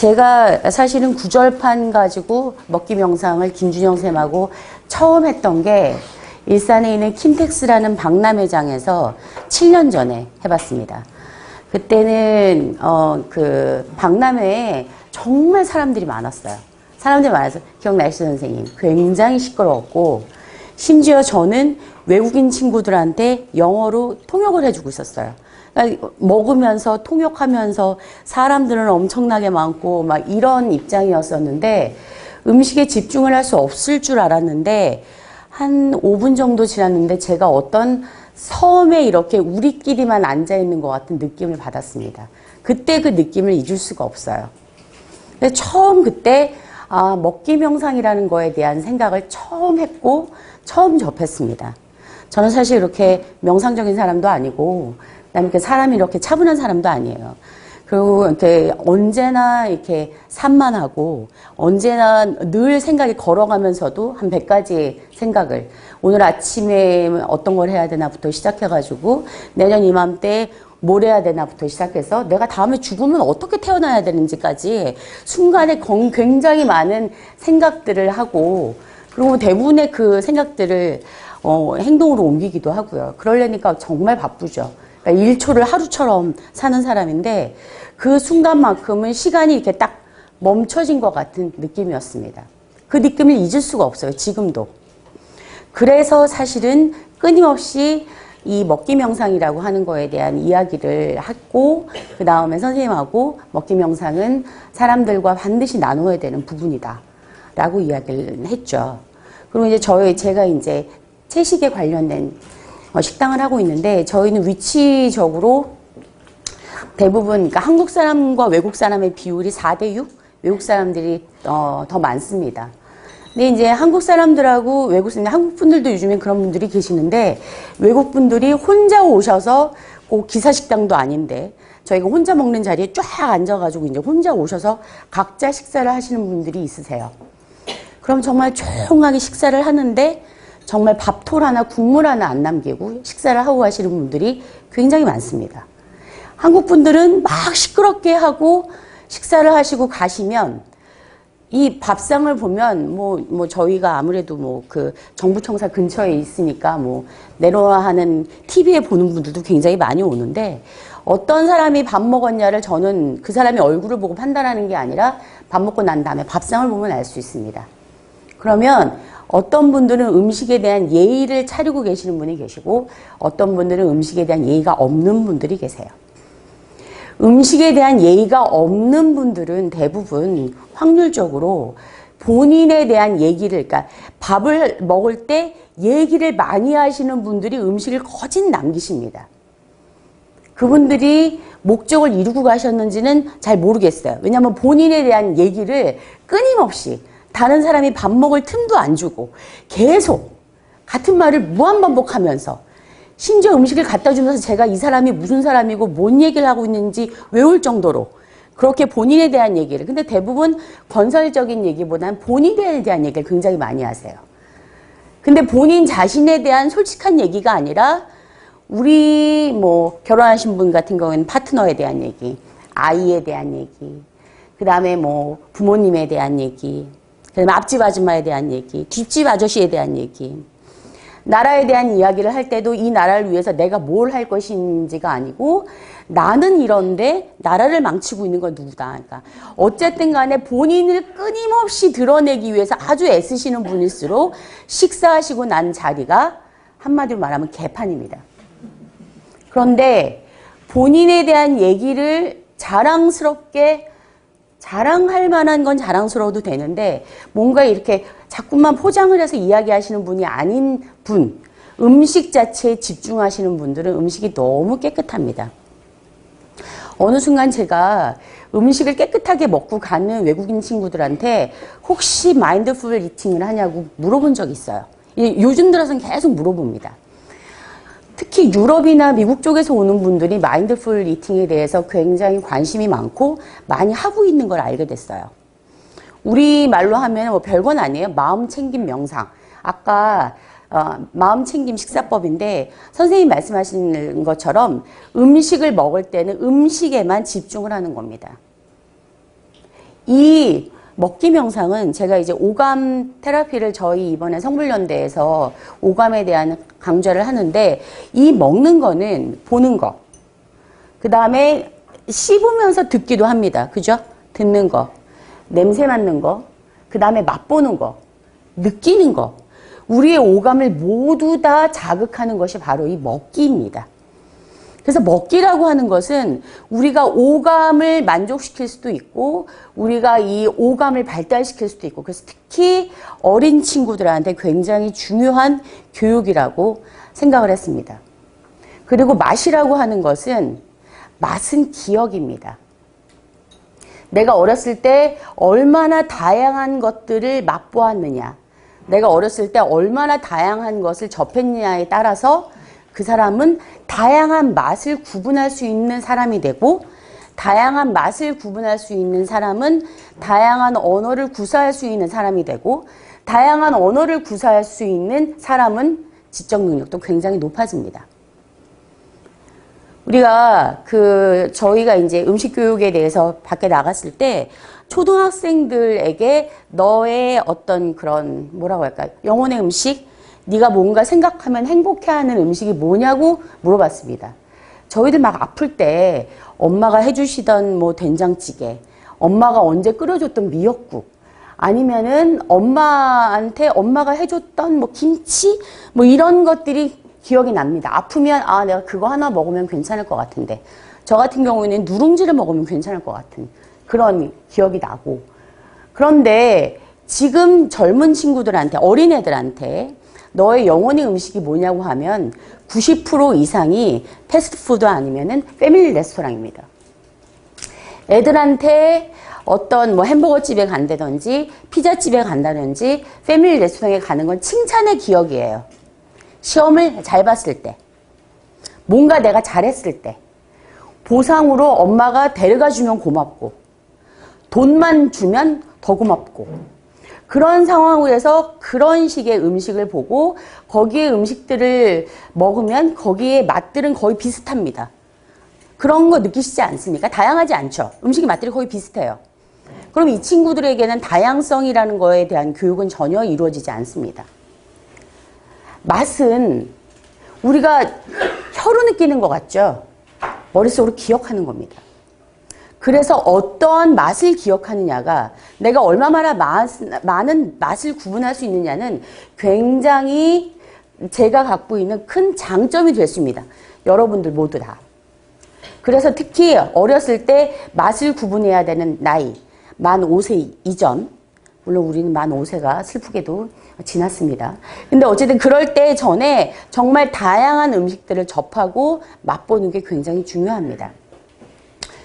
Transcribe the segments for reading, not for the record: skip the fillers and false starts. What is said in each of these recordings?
제가 사실은 구절판 가지고 먹기 명상을 김준영 쌤하고 처음 했던 게 일산에 있는 킨텍스라는 박람회장에서 7년 전에 해봤습니다. 그때는 그 박람회에 정말 사람들이 많았어요. 사람들이 많아서 기억나시죠, 선생님? 굉장히 시끄러웠고 심지어 저는 외국인 친구들한테 영어로 통역을 해주고 있었어요. 그러니까 먹으면서 통역하면서 사람들은 엄청나게 많고 막 이런 입장이었었는데 음식에 집중을 할 수 없을 줄 알았는데 한 5분 정도 지났는데 제가 어떤 섬에 이렇게 우리끼리만 앉아있는 것 같은 느낌을 받았습니다. 그때 그 느낌을 잊을 수가 없어요. 근데 처음 그때 먹기 명상이라는 거에 대한 생각을 처음 했고 처음 접했습니다. 저는 사실 이렇게 명상적인 사람도 아니고 그다음에 이렇게 사람이 이렇게 차분한 사람도 아니에요. 그리고 이렇게 언제나 이렇게 산만하고 언제나 늘 생각이 걸어가면서도 한 100가지의 생각을 오늘 아침에 어떤 걸 해야 되나부터 시작해가지고 내년 이맘때 뭘 해야 되나부터 시작해서 내가 다음에 죽으면 어떻게 태어나야 되는지까지 순간에 굉장히 많은 생각들을 하고 그리고 대부분의 그 생각들을 행동으로 옮기기도 하고요. 그러려니까 정말 바쁘죠. 그러니까 1초를 하루처럼 사는 사람인데 그 순간만큼은 시간이 이렇게 딱 멈춰진 것 같은 느낌이었습니다. 그 느낌을 잊을 수가 없어요. 지금도. 그래서 사실은 끊임없이 이 먹기 명상이라고 하는 거에 대한 이야기를 했고 그 다음에 선생님하고 먹기 명상은 사람들과 반드시 나눠야 되는 부분이다 라고 이야기를 했죠. 그리고 이제 제가 이제 채식에 관련된 식당을 하고 있는데 저희는 위치적으로 대부분 그러니까 한국 사람과 외국 사람의 비율이 4대6 외국 사람들이 더 많습니다. 근데 이제 한국 사람들하고 외국 사람들, 한국 분들도 요즘에 그런 분들이 계시는데 외국 분들이 혼자 오셔서 꼭 기사식당도 아닌데 저희가 혼자 먹는 자리에 쫙 앉아가지고 이제 혼자 오셔서 각자 식사를 하시는 분들이 있으세요. 그럼 정말 조용하게 식사를 하는데 정말 밥톨 하나 국물 하나 안 남기고 식사를 하고 가시는 분들이 굉장히 많습니다. 한국 분들은 막 시끄럽게 하고 식사를 하시고 가시면 이 밥상을 보면 뭐 저희가 아무래도 그 정부청사 근처에 있으니까 내로라 하는 TV에 보는 분들도 굉장히 많이 오는데 어떤 사람이 밥 먹었냐를 저는 그 사람의 얼굴을 보고 판단하는 게 아니라 밥 먹고 난 다음에 밥상을 보면 알 수 있습니다. 그러면 어떤 분들은 음식에 대한 예의를 차리고 계시는 분이 계시고 어떤 분들은 음식에 대한 예의가 없는 분들이 계세요. 음식에 대한 예의가 없는 분들은 대부분 확률적으로 본인에 대한 얘기를 그러니까 밥을 먹을 때 얘기를 많이 하시는 분들이 음식을 거짓 남기십니다. 그분들이 목적을 이루고 가셨는지는 잘 모르겠어요. 왜냐하면 본인에 대한 얘기를 끊임없이 다른 사람이 밥 먹을 틈도 안 주고 계속 같은 말을 무한반복하면서 심지어 음식을 갖다 주면서 제가 이 사람이 무슨 사람이고 뭔 얘기를 하고 있는지 외울 정도로 그렇게 본인에 대한 얘기를 근데 대부분 건설적인 얘기보다는 본인에 대한 얘기를 굉장히 많이 하세요. 근데 본인 자신에 대한 솔직한 얘기가 아니라 우리 결혼하신 분 같은 경우에는 파트너에 대한 얘기, 아이에 대한 얘기, 그 다음에 부모님에 대한 얘기, 그다음에 앞집 아줌마에 대한 얘기, 뒷집 아저씨에 대한 얘기, 나라에 대한 이야기를 할 때도 이 나라를 위해서 내가 뭘 할 것인지가 아니고 나는 이런데 나라를 망치고 있는 건 누구다. 그러니까 어쨌든 간에 본인을 끊임없이 드러내기 위해서 아주 애쓰시는 분일수록 식사하시고 난 자리가 한마디로 말하면 개판입니다. 그런데 본인에 대한 얘기를 자랑스럽게 자랑할 만한 건 자랑스러워도 되는데 뭔가 이렇게 자꾸만 포장을 해서 이야기하시는 분이 아닌 분, 음식 자체에 집중하시는 분들은 음식이 너무 깨끗합니다. 어느 순간 제가 음식을 깨끗하게 먹고 가는 외국인 친구들한테 혹시 마인드풀 이팅을 하냐고 물어본 적이 있어요. 요즘 들어서는 계속 물어봅니다. 특히 유럽이나 미국 쪽에서 오는 분들이 마인드풀 이팅에 대해서 굉장히 관심이 많고 많이 하고 있는 걸 알게 됐어요. 우리말로 하면 별건 아니에요. 마음 챙김 명상. 아까 마음 챙김 식사법인데 선생님 말씀하신 것처럼 음식을 먹을 때는 음식에만 집중을 하는 겁니다. 이 먹기 명상은 제가 이제 오감 테라피를 저희 이번에 성불연대에서 오감에 대한 강좌를 하는데, 이 먹는 거는 보는 거, 그 다음에 씹으면서 듣기도 합니다. 그죠? 듣는 거, 냄새 맡는 거, 그 다음에 맛보는 거, 느끼는 거. 우리의 오감을 모두 다 자극하는 것이 바로 이 먹기입니다. 그래서 먹기라고 하는 것은 우리가 오감을 만족시킬 수도 있고, 우리가 이 오감을 발달시킬 수도 있고, 그래서 특히 어린 친구들한테 굉장히 중요한 교육이라고 생각을 했습니다. 그리고 맛이라고 하는 것은, 맛은 기억입니다. 내가 어렸을 때 얼마나 다양한 것들을 맛보았느냐, 내가 어렸을 때 얼마나 다양한 것을 접했느냐에 따라서 그 사람은 다양한 맛을 구분할 수 있는 사람이 되고, 다양한 맛을 구분할 수 있는 사람은 다양한 언어를 구사할 수 있는 사람이 되고, 다양한 언어를 구사할 수 있는 사람은 지적 능력도 굉장히 높아집니다. 우리가 저희가 이제 음식 교육에 대해서 밖에 나갔을 때 초등학생들에게 너의 어떤 그런 뭐라고 할까, 영혼의 음식, 네가 뭔가 생각하면 행복해하는 음식이 뭐냐고 물어봤습니다. 저희들 막 아플 때 엄마가 해주시던 뭐 된장찌개, 엄마가 언제 끓여줬던 미역국, 아니면은 엄마한테 엄마가 해줬던 뭐 김치, 뭐 이런 것들이 기억이 납니다. 아프면 아, 내가 그거 하나 먹으면 괜찮을 것 같은데, 저 같은 경우에는 누룽지를 먹으면 괜찮을 것 같은 그런 기억이 나고. 그런데 지금 젊은 친구들한테, 어린애들한테 너의 영혼의 음식이 뭐냐고 하면 90% 이상이 패스트푸드 아니면은 패밀리 레스토랑입니다. 애들한테 어떤 뭐 햄버거 집에 간다든지 피자집에 간다든지 패밀리 레스토랑에 가는 건 칭찬의 기억이에요. 시험을 잘 봤을 때, 뭔가 내가 잘했을 때, 보상으로 엄마가 데려가 주면 고맙고, 돈만 주면 더 고맙고, 그런 상황에서 그런 식의 음식을 보고 거기에 음식들을 먹으면 거기에 맛들은 거의 비슷합니다. 그런 거 느끼시지 않습니까? 다양하지 않죠. 음식의 맛들이 거의 비슷해요. 그럼 이 친구들에게는 다양성이라는 거에 대한 교육은 전혀 이루어지지 않습니다. 맛은 우리가 혀로 느끼는 것 같죠? 머릿속으로 기억하는 겁니다. 그래서 어떠한 맛을 기억하느냐가, 내가 얼마나 많은 맛을 구분할 수 있느냐는 굉장히 제가 갖고 있는 큰 장점이 됐습니다. 여러분들 모두 다. 그래서 특히 어렸을 때 맛을 구분해야 되는 나이, 만 5세 이전, 물론 우리는 만 5세가 슬프게도 지났습니다. 근데 어쨌든 그럴 때 전에 정말 다양한 음식들을 접하고 맛보는 게 굉장히 중요합니다.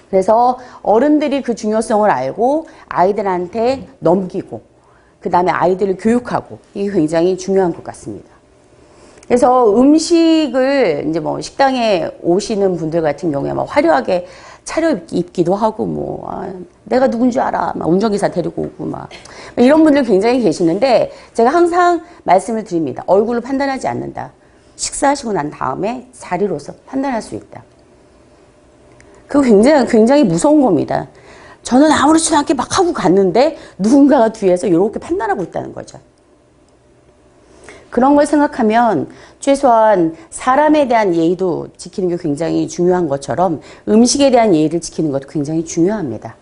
그래서 어른들이 그 중요성을 알고 아이들한테 넘기고, 그 다음에 아이들을 교육하고, 이게 굉장히 중요한 것 같습니다. 그래서 음식을 이제 뭐 식당에 오시는 분들 같은 경우에 막 화려하게 차려입기도 하고, 뭐, 내가 누군지 알아. 막 운전기사 데리고 오고, 막. 이런 분들 굉장히 계시는데, 제가 항상 말씀을 드립니다. 얼굴로 판단하지 않는다. 식사하시고 난 다음에 자리로서 판단할 수 있다. 그거 굉장히 무서운 겁니다. 저는 아무렇지도 않게 막 하고 갔는데 누군가가 뒤에서 이렇게 판단하고 있다는 거죠. 그런 걸 생각하면 최소한 사람에 대한 예의도 지키는 게 굉장히 중요한 것처럼 음식에 대한 예의를 지키는 것도 굉장히 중요합니다.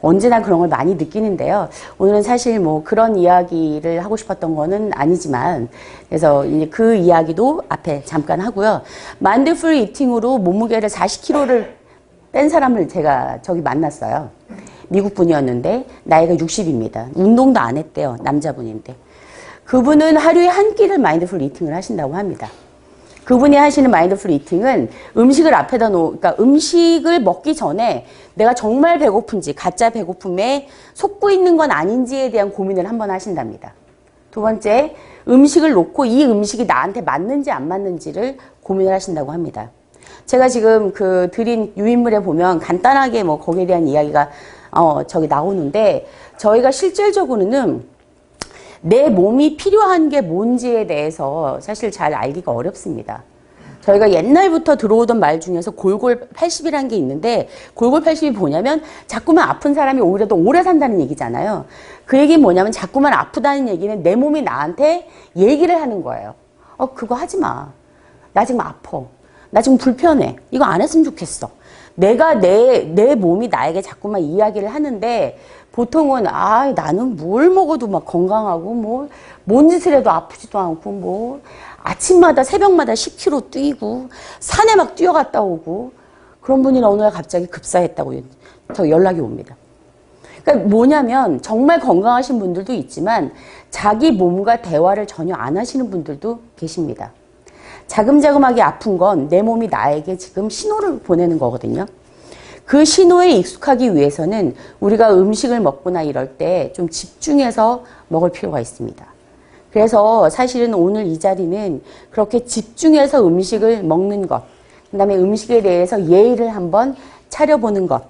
언제나 그런 걸 많이 느끼는데요. 오늘은 사실 뭐 그런 이야기를 하고 싶었던 거는 아니지만, 그래서 이제 그 이야기도 앞에 잠깐 하고요. 마인드풀 이팅으로 몸무게를 40kg를 뺀 사람을 제가 저기 만났어요. 미국 분이었는데 나이가 60입니다. 운동도 안 했대요. 남자분인데. 그분은 하루에 한 끼를 마인드풀 이팅을 하신다고 합니다. 그분이 하시는 마인드풀 이팅은 음식을 앞에다 그러니까 음식을 먹기 전에 내가 정말 배고픈지, 가짜 배고픔에 속고 있는 건 아닌지에 대한 고민을 한번 하신답니다. 두 번째, 음식을 놓고 이 음식이 나한테 맞는지 안 맞는지를 고민을 하신다고 합니다. 제가 지금 드린 유인물에 보면 간단하게 뭐 거기에 대한 이야기가 저기 나오는데, 저희가 실질적으로는 내 몸이 필요한 게 뭔지에 대해서 사실 잘 알기가 어렵습니다. 저희가 옛날부터 들어오던 말 중에서 골골 80이라는 게 있는데 골골 80이 뭐냐면 자꾸만 아픈 사람이 오히려 더 오래 산다는 얘기잖아요. 그 얘기는 뭐냐면 자꾸만 아프다는 얘기는 내 몸이 나한테 얘기를 하는 거예요. 그거 하지 마. 나 지금 아파. 나 지금 불편해. 이거 안 했으면 좋겠어. 내가 내 몸이 나에게 자꾸만 이야기를 하는데 보통은 나는 뭘 먹어도 막 건강하고 뭔 짓을 해도 아프지도 않고 아침마다 새벽마다 10km 뛰고 산에 막 뛰어갔다 오고 그런 분이 어느 날 갑자기 급사했다고 저 연락이 옵니다. 그러니까 뭐냐면 정말 건강하신 분들도 있지만 자기 몸과 대화를 전혀 안 하시는 분들도 계십니다. 자금자금하게 아픈 건 내 몸이 나에게 지금 신호를 보내는 거거든요. 그 신호에 익숙하기 위해서는 우리가 음식을 먹거나 이럴 때 좀 집중해서 먹을 필요가 있습니다. 그래서 사실은 오늘 이 자리는 그렇게 집중해서 음식을 먹는 것, 그 다음에 음식에 대해서 예의를 한번 차려보는 것,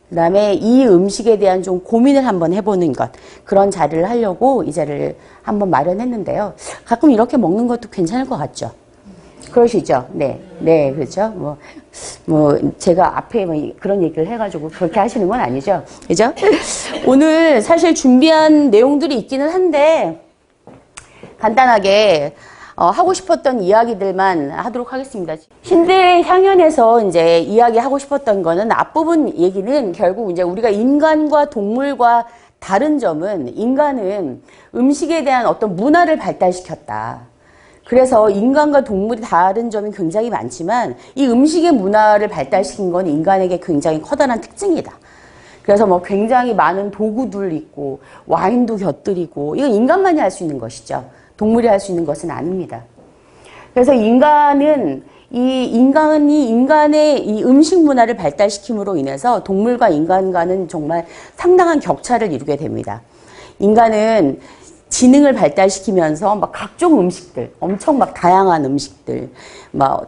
그 다음에 이 음식에 대한 좀 고민을 한번 해보는 것, 그런 자리를 하려고 이 자리를 한번 마련했는데요. 가끔 이렇게 먹는 것도 괜찮을 것 같죠? 그러시죠? 네. 네, 그렇죠? 제가 앞에 그런 얘기를 해가지고 그렇게 하시는 건 아니죠? 그죠? 오늘 사실 준비한 내용들이 있기는 한데, 간단하게, 하고 싶었던 이야기들만 하도록 하겠습니다. 신들의 향연에서 이제 이야기하고 싶었던 거는 앞부분 얘기는 결국 이제 우리가 인간과 동물과 다른 점은 인간은 음식에 대한 어떤 문화를 발달시켰다. 그래서 인간과 동물이 다른 점이 굉장히 많지만 이 음식의 문화를 발달시킨 건 인간에게 굉장히 커다란 특징이다. 그래서 굉장히 많은 도구들 있고 와인도 곁들이고 이건 인간만이 할 수 있는 것이죠. 동물이 할 수 있는 것은 아닙니다. 그래서 인간이 인간의 이 음식 문화를 발달시킴으로 인해서 동물과 인간과는 정말 상당한 격차를 이루게 됩니다. 인간은 지능을 발달시키면서 각종 음식들, 엄청 다양한 음식들,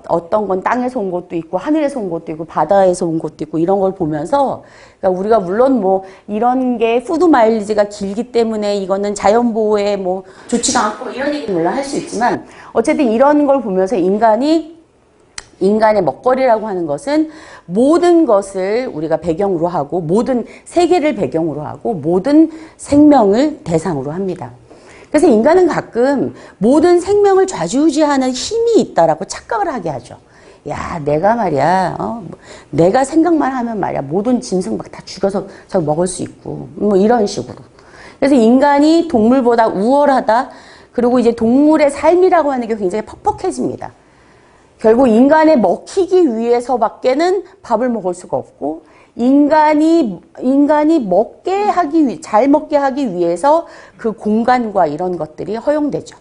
어떤 건 땅에서 온 것도 있고, 하늘에서 온 것도 있고, 바다에서 온 것도 있고, 이런 걸 보면서, 그러니까 우리가 물론 이런 게 푸드 마일리지가 길기 때문에 이거는 자연보호에 좋지도 않고, 이런 얘기는 물론 할 수 있지만, 어쨌든 이런 걸 보면서 인간의 먹거리라고 하는 것은 모든 것을 우리가 배경으로 하고, 모든 세계를 배경으로 하고, 모든 생명을 대상으로 합니다. 그래서 인간은 가끔 모든 생명을 좌지우지하는 힘이 있다라고 착각을 하게 하죠. 야, 내가 말이야, 내가 생각만 하면 말이야, 모든 짐승 다 죽여서 먹을 수 있고, 이런 식으로. 그래서 인간이 동물보다 우월하다, 그리고 이제 동물의 삶이라고 하는 게 굉장히 퍽퍽해집니다. 결국 인간에 먹히기 위해서밖에는 밥을 먹을 수가 없고, 인간이 잘 먹게 하기 위해서 그 공간과 이런 것들이 허용되죠.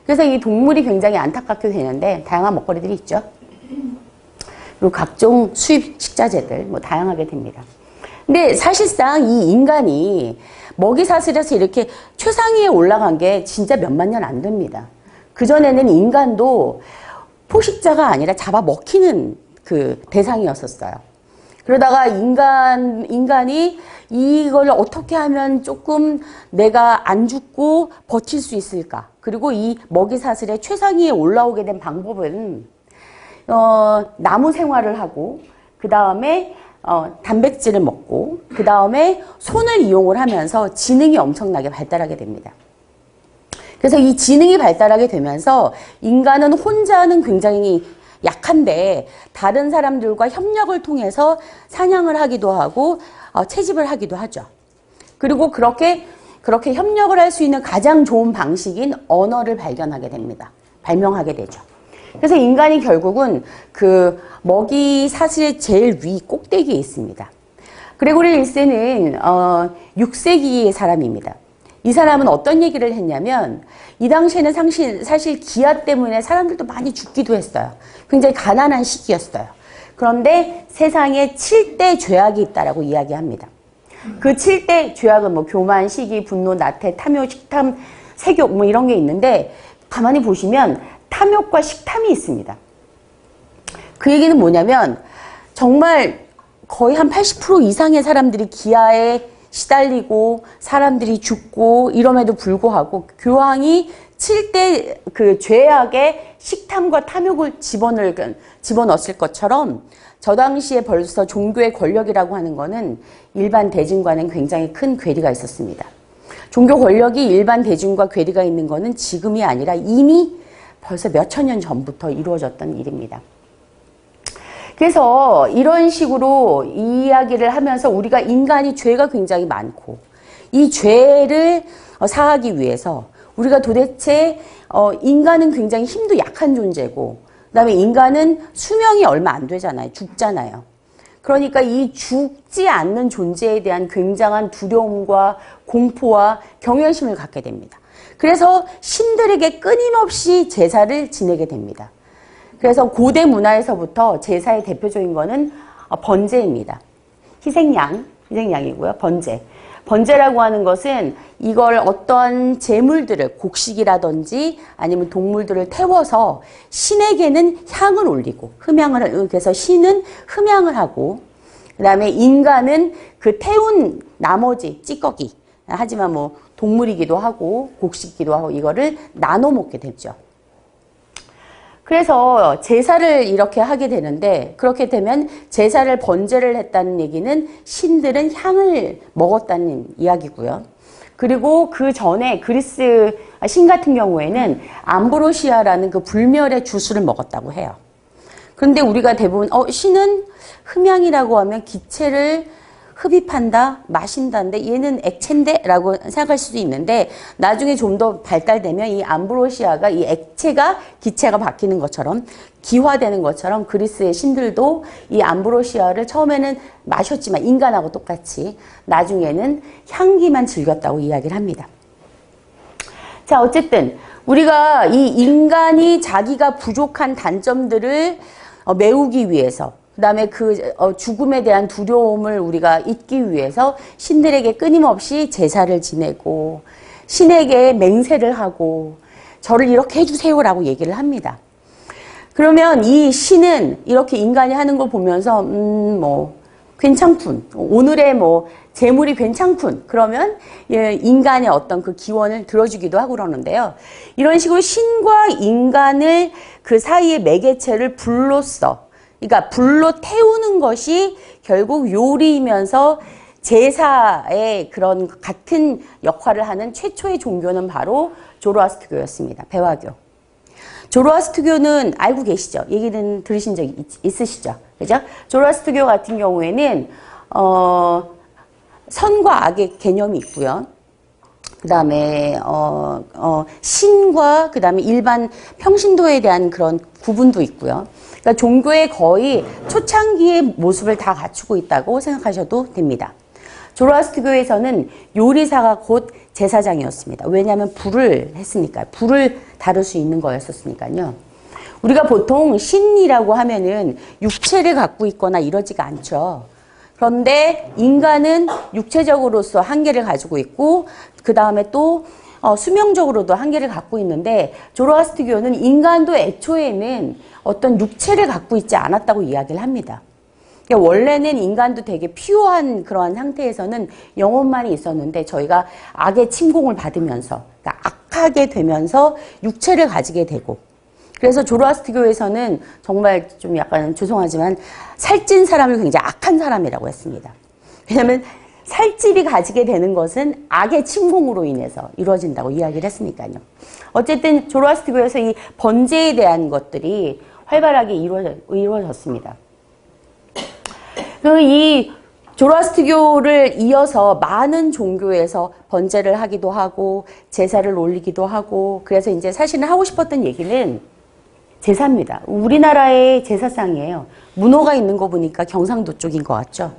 그래서 이 동물이 굉장히 안타깝게 되는데, 다양한 먹거리들이 있죠. 그리고 각종 수입 식자재들, 다양하게 됩니다. 근데 사실상 이 인간이 먹이 사슬에서 이렇게 최상위에 올라간 게 진짜 몇만 년 안 됩니다. 그전에는 인간도 포식자가 아니라 잡아먹히는 그 대상이었었어요. 그러다가 인간이 이걸 어떻게 하면 조금 내가 안 죽고 버틸 수 있을까? 그리고 이 먹이 사슬의 최상위에 올라오게 된 방법은, 나무 생활을 하고, 그 다음에, 단백질을 먹고, 그 다음에 손을 이용을 하면서 지능이 엄청나게 발달하게 됩니다. 그래서 이 지능이 발달하게 되면서 인간은 혼자는 굉장히 약한데 다른 사람들과 협력을 통해서 사냥을 하기도 하고 채집을 하기도 하죠. 그리고 그렇게 협력을 할 수 있는 가장 좋은 방식인 언어를 발명하게 되죠. 그래서 인간이 결국은 그 먹이 사슬의 제일 위 꼭대기에 있습니다. 그레고리 1세는 6세기의 사람입니다. 이 사람은 어떤 얘기를 했냐면 이 당시에는 사실 기아 때문에 사람들도 많이 죽기도 했어요. 굉장히 가난한 시기였어요. 그런데 세상에 7대 죄악이 있다라고 이야기합니다. 그 7대 죄악은 교만, 시기, 분노, 나태, 탐욕, 식탐, 색욕 이런 게 있는데 가만히 보시면 탐욕과 식탐이 있습니다. 그 얘기는 뭐냐면 정말 거의 한 80% 이상의 사람들이 기아에 시달리고 사람들이 죽고 이럼에도 불구하고 교황이 칠 때 그 죄악의 식탐과 탐욕을 집어넣었을 것처럼 저 당시에 벌써 종교의 권력이라고 하는 거는 일반 대중과는 굉장히 큰 괴리가 있었습니다. 종교 권력이 일반 대중과 괴리가 있는 거는 지금이 아니라 이미 벌써 몇천 년 전부터 이루어졌던 일입니다. 그래서 이런 식으로 이야기를 하면서 우리가 인간이 죄가 굉장히 많고 이 죄를 사하기 위해서 우리가 도대체 인간은 굉장히 힘도 약한 존재고 그다음에 인간은 수명이 얼마 안 되잖아요. 죽잖아요. 그러니까 이 죽지 않는 존재에 대한 굉장한 두려움과 공포와 경외심을 갖게 됩니다. 그래서 신들에게 끊임없이 제사를 지내게 됩니다. 그래서 고대 문화에서부터 제사의 대표적인 거는 번제입니다. 희생양이고요. 번제라고 하는 것은 이걸 어떤 제물들을 곡식이라든지 아니면 동물들을 태워서 신에게는 향을 올리고 그래서 신은 흠향을 하고 그다음에 인간은 그 태운 나머지 찌꺼기 하지만 뭐 동물이기도 하고 곡식이기도 하고 이거를 나눠 먹게 되죠. 그래서 제사를 이렇게 하게 되는데 그렇게 되면 제사를 번제를 했다는 얘기는 신들은 향을 먹었다는 이야기고요. 그리고 그 전에 그리스 신 같은 경우에는 암브로시아라는 그 불멸의 주스를 먹었다고 해요. 그런데 우리가 대부분 신은 흠향이라고 하면 기체를 흡입한다, 마신다인데 얘는 액체인데? 라고 생각할 수도 있는데 나중에 좀 더 발달되면 이 암브로시아가 이 액체가 기체가 바뀌는 것처럼 기화되는 것처럼 그리스의 신들도 이 암브로시아를 처음에는 마셨지만 인간하고 똑같이 나중에는 향기만 즐겼다고 이야기를 합니다. 자, 어쨌든 우리가 이 인간이 자기가 부족한 단점들을 메우기 위해서 그 다음에 죽음에 대한 두려움을 우리가 잊기 위해서 신들에게 끊임없이 제사를 지내고 신에게 맹세를 하고 저를 이렇게 해주세요라고 얘기를 합니다. 그러면 이 신은 이렇게 인간이 하는 걸 보면서 괜찮군. 오늘의 재물이 괜찮군. 그러면 인간의 어떤 그 기원을 들어주기도 하고 그러는데요. 이런 식으로 신과 인간을 그 사이의 매개체를 불로써 그러니까 불로 태우는 것이 결국 요리이면서 제사의 그런 같은 역할을 하는 최초의 종교는 바로 조로아스트교였습니다. 배화교. 조로아스트교는 알고 계시죠? 얘기는 들으신 적 있으시죠? 그죠? 조로아스트교 같은 경우에는 선과 악의 개념이 있고요. 그 다음에 신과 그 다음에 일반 평신도에 대한 그런 구분도 있고요. 그러니까 종교의 거의 초창기의 모습을 다 갖추고 있다고 생각하셔도 됩니다. 조로아스트교에서는 요리사가 곧 제사장이었습니다. 왜냐하면 불을 했으니까 불을 다룰 수 있는 거였었으니까요. 우리가 보통 신이라고 하면은 육체를 갖고 있거나 이러지가 않죠. 그런데 인간은 육체적으로서 한계를 가지고 있고 그 다음에 또 수명적으로도 한계를 갖고 있는데 조로아스트교는 인간도 애초에는 어떤 육체를 갖고 있지 않았다고 이야기를 합니다. 그러니까 원래는 인간도 되게 피오한 그러한 상태에서는 영혼만이 있었는데 저희가 악의 침공을 받으면서 그러니까 악하게 되면서 육체를 가지게 되고 그래서 조로아스트교에서는 정말 좀 약간 죄송하지만 살찐 사람을 굉장히 악한 사람이라고 했습니다. 왜냐하면 살집이 가지게 되는 것은 악의 침공으로 인해서 이루어진다고 이야기를 했으니까요. 어쨌든 조로아스트교에서 이 번제에 대한 것들이 활발하게 이루어졌습니다. 이 조로아스트교를 이어서 많은 종교에서 번제를 하기도 하고 제사를 올리기도 하고 그래서 이제 사실은 하고 싶었던 얘기는 제사입니다. 우리나라의 제사상이에요. 문호가 있는 거 보니까 경상도 쪽인 것 같죠?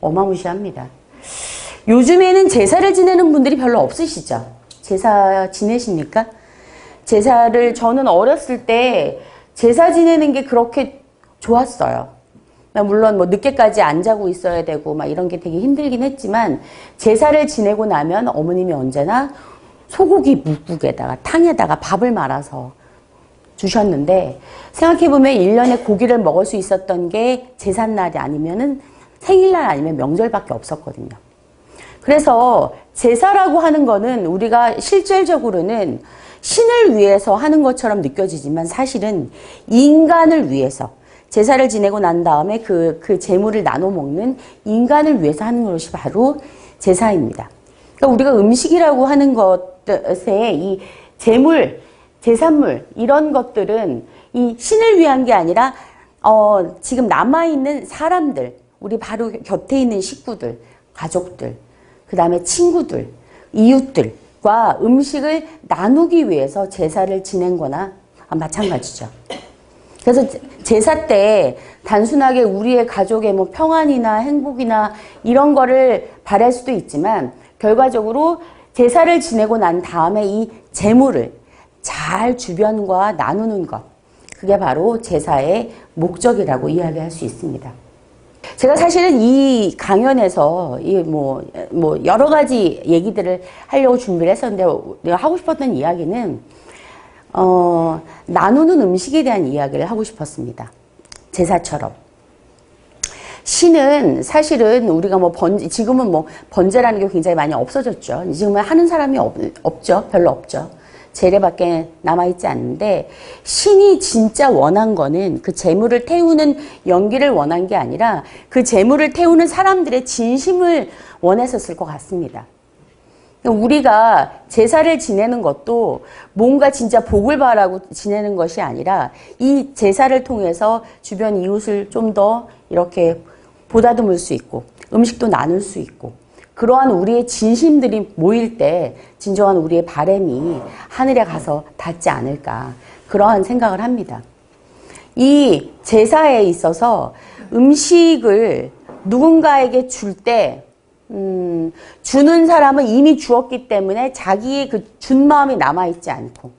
어마무시합니다. 요즘에는 제사를 지내는 분들이 별로 없으시죠? 제사 지내십니까? 제사를 저는 어렸을 때 제사 지내는 게 그렇게 좋았어요. 물론 늦게까지 안 자고 있어야 되고 막 이런 게 되게 힘들긴 했지만 제사를 지내고 나면 어머님이 언제나 소고기 묵국에다가 탕에다가 밥을 말아서 주셨는데 생각해보면 1년에 고기를 먹을 수 있었던 게 제삿날이 아니면은 생일날 아니면 명절밖에 없었거든요. 그래서 제사라고 하는 거는 우리가 실질적으로는 신을 위해서 하는 것처럼 느껴지지만 사실은 인간을 위해서 제사를 지내고 난 다음에 그 제물을 나눠 먹는 인간을 위해서 하는 것이 바로 제사입니다. 그러니까 우리가 음식이라고 하는 것에 이 제물, 제산물 이런 것들은 이 신을 위한 게 아니라 지금 남아있는 사람들, 우리 바로 곁에 있는 식구들, 가족들, 그 다음에 친구들, 이웃들과 음식을 나누기 위해서 제사를 지낸 거나 마찬가지죠. 그래서 제사 때 단순하게 우리의 가족의 뭐 평안이나 행복이나 이런 거를 바랄 수도 있지만 결과적으로 제사를 지내고 난 다음에 이 제물을 잘 주변과 나누는 것, 그게 바로 제사의 목적이라고 이야기할 수 있습니다. 제가 사실은 이 강연에서 뭐 여러 가지 얘기들을 하려고 준비를 했었는데 내가 하고 싶었던 이야기는 나누는 음식에 대한 이야기를 하고 싶었습니다. 제사처럼. 신은 사실은 우리가 지금은 번제라는 게 굉장히 많이 없어졌죠. 지금은 하는 사람이 없죠. 별로 없죠. 재래밖에 남아있지 않는데 신이 진짜 원한 거는 그 제물을 태우는 연기를 원한 게 아니라 그 제물을 태우는 사람들의 진심을 원했었을 것 같습니다. 우리가 제사를 지내는 것도 뭔가 진짜 복을 바라고 지내는 것이 아니라 이 제사를 통해서 주변 이웃을 좀 더 이렇게 보다듬을 수 있고 음식도 나눌 수 있고 그러한 우리의 진심들이 모일 때 진정한 우리의 바람이 하늘에 가서 닿지 않을까 그러한 생각을 합니다. 이 제사에 있어서 음식을 누군가에게 줄 때 주는 사람은 이미 주었기 때문에 자기의 그 준 마음이 남아있지 않고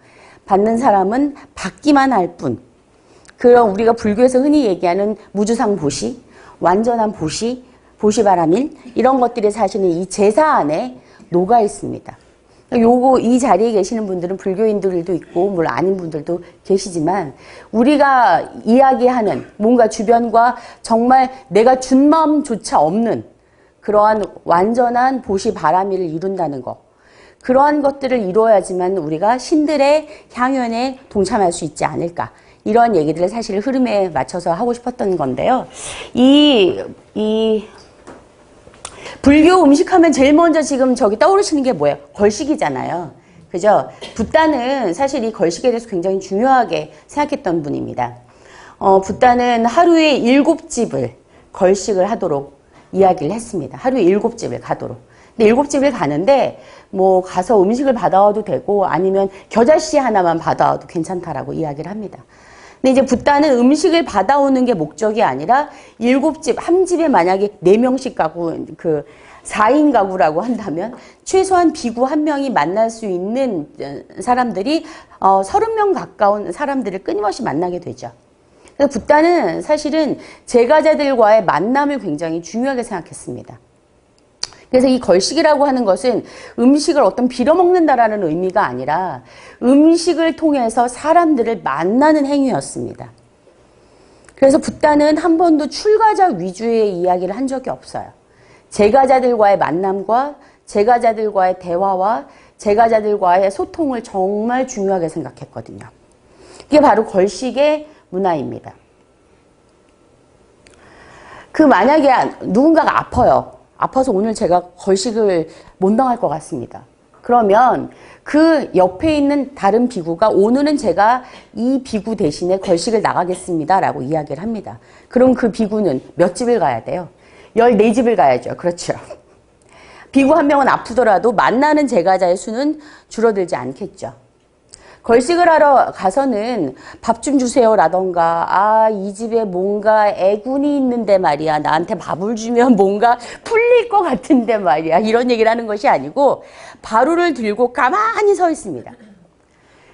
받는 사람은 받기만 할 뿐. 그런 우리가 불교에서 흔히 얘기하는 무주상 보시, 완전한 보시, 보시바라밀 이런 것들이 사실은 이 제사 안에 녹아 있습니다. 이 자리에 계시는 분들은 불교인들도 있고 물론 아닌 분들도 계시지만 우리가 이야기하는 뭔가 주변과 정말 내가 준 마음조차 없는 그러한 완전한 보시바라밀을 이룬다는 것. 그러한 것들을 이루어야지만 우리가 신들의 향연에 동참할 수 있지 않을까. 이런 얘기들을 사실 흐름에 맞춰서 하고 싶었던 건데요. 불교 음식하면 제일 먼저 지금 떠오르시는 게 뭐예요? 걸식이잖아요. 그죠? 붓다는 사실 이 걸식에 대해서 굉장히 중요하게 생각했던 분입니다. 붓다는 하루에 7집을 걸식을 하도록 이야기를 했습니다. 하루에 7집을 가도록. 근데 7집을 가는데 가서 음식을 받아와도 되고 아니면 겨자씨 하나만 받아와도 괜찮다라고 이야기를 합니다. 근데 이제 붓다는 음식을 받아오는 게 목적이 아니라 7집, 한 집에 만약에 4명씩 가구, 4인 가구라고 한다면 최소한 비구 1명이 만날 수 있는 사람들이 30명 가까운 사람들을 끊임없이 만나게 되죠. 그래서 붓다는 사실은 제가자들과의 만남을 굉장히 중요하게 생각했습니다. 그래서 이 걸식이라고 하는 것은 음식을 빌어먹는다라는 의미가 아니라 음식을 통해서 사람들을 만나는 행위였습니다. 그래서 붓다는 한 번도 출가자 위주의 이야기를 한 적이 없어요. 제가자들과의 만남과 제가자들과의 대화와 제가자들과의 소통을 정말 중요하게 생각했거든요. 이게 바로 걸식의 문화입니다. 만약에 누군가가 아파서 오늘 제가 걸식을 못 당할 것 같습니다. 그러면 그 옆에 있는 다른 비구가 오늘은 제가 이 비구 대신에 걸식을 나가겠습니다 라고 이야기를 합니다. 그럼 그 비구는 몇 집을 가야 돼요? 14집을 가야죠. 그렇죠. 비구 1명은 아프더라도 만나는 제가자의 수는 줄어들지 않겠죠. 걸식을 하러 가서는 밥 좀 주세요 라던가 이 집에 뭔가 애군이 있는데 말이야 나한테 밥을 주면 뭔가 풀릴 것 같은데 말이야 이런 얘기를 하는 것이 아니고 바루를 들고 가만히 서 있습니다.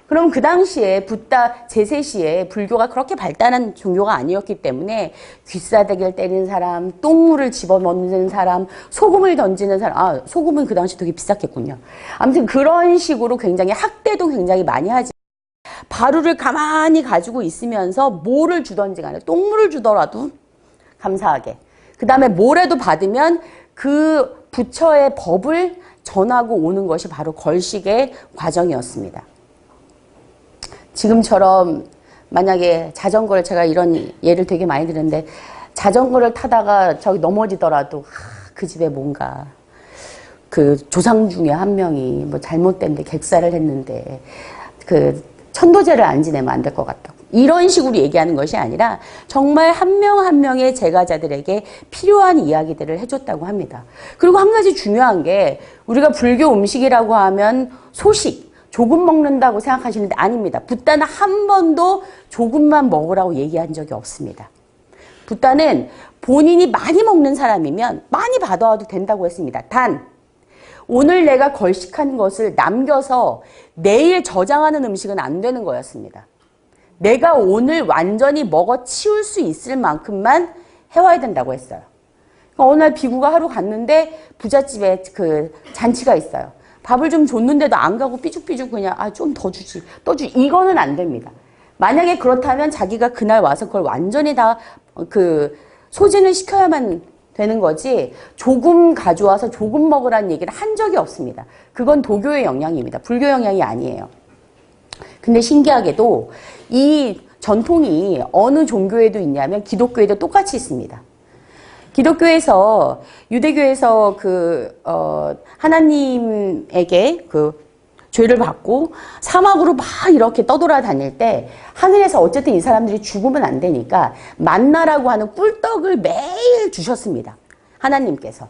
그럼 그 당시에 붓다 제세시에 불교가 그렇게 발달한 종교가 아니었기 때문에 귀싸대기를 때리는 사람, 똥물을 집어넣는 사람, 소금을 던지는 사람, 소금은 그 당시 되게 비쌌겠군요. 아무튼 그런 식으로 굉장히 학대도 굉장히 많이 하지. 바루를 가만히 가지고 있으면서 뭐를 주던지 간에 똥물을 주더라도 감사하게. 그 다음에 뭐라도 받으면 그 부처의 법을 전하고 오는 것이 바로 걸식의 과정이었습니다. 지금처럼 만약에 자전거를, 제가 이런 예를 되게 많이 드는데, 자전거를 타다가 저기 넘어지더라도 그 집에 뭔가 그 조상 중에 한 명이 뭐 잘못된데 객사를 했는데 그 천도제를 안 지내면 안 될 것 같다. 이런 식으로 얘기하는 것이 아니라 정말 한 명 한 명의 제가자들에게 필요한 이야기들을 해줬다고 합니다. 그리고 한 가지 중요한 게, 우리가 불교 음식이라고 하면 소식, 조금 먹는다고 생각하시는데 아닙니다. 붓다는 한 번도 조금만 먹으라고 얘기한 적이 없습니다. 붓다는 본인이 많이 먹는 사람이면 많이 받아와도 된다고 했습니다. 단 오늘 내가 걸식한 것을 남겨서 내일 저장하는 음식은 안 되는 거였습니다. 내가 오늘 완전히 먹어 치울 수 있을 만큼만 해와야 된다고 했어요. 그러니까 어느 날 비구가 하루 갔는데 부잣집에 그 잔치가 있어요. 밥을 좀 줬는데도 안 가고 삐죽삐죽 그냥 좀 더 주지, 또 주지. 이거는 안 됩니다. 만약에 그렇다면 자기가 그날 와서 그걸 완전히 다 소진을 시켜야만 되는 거지, 조금 가져와서 조금 먹으라는 얘기를 한 적이 없습니다. 그건 도교의 영향입니다. 불교 영향이 아니에요. 근데 신기하게도 이 전통이 어느 종교에도 있냐면 기독교에도 똑같이 있습니다. 기독교에서, 유대교에서 하나님에게 죄를 받고 사막으로 막 이렇게 떠돌아다닐 때 하늘에서 어쨌든 이 사람들이 죽으면 안 되니까 만나라고 하는 꿀떡을 매일 주셨습니다. 하나님께서.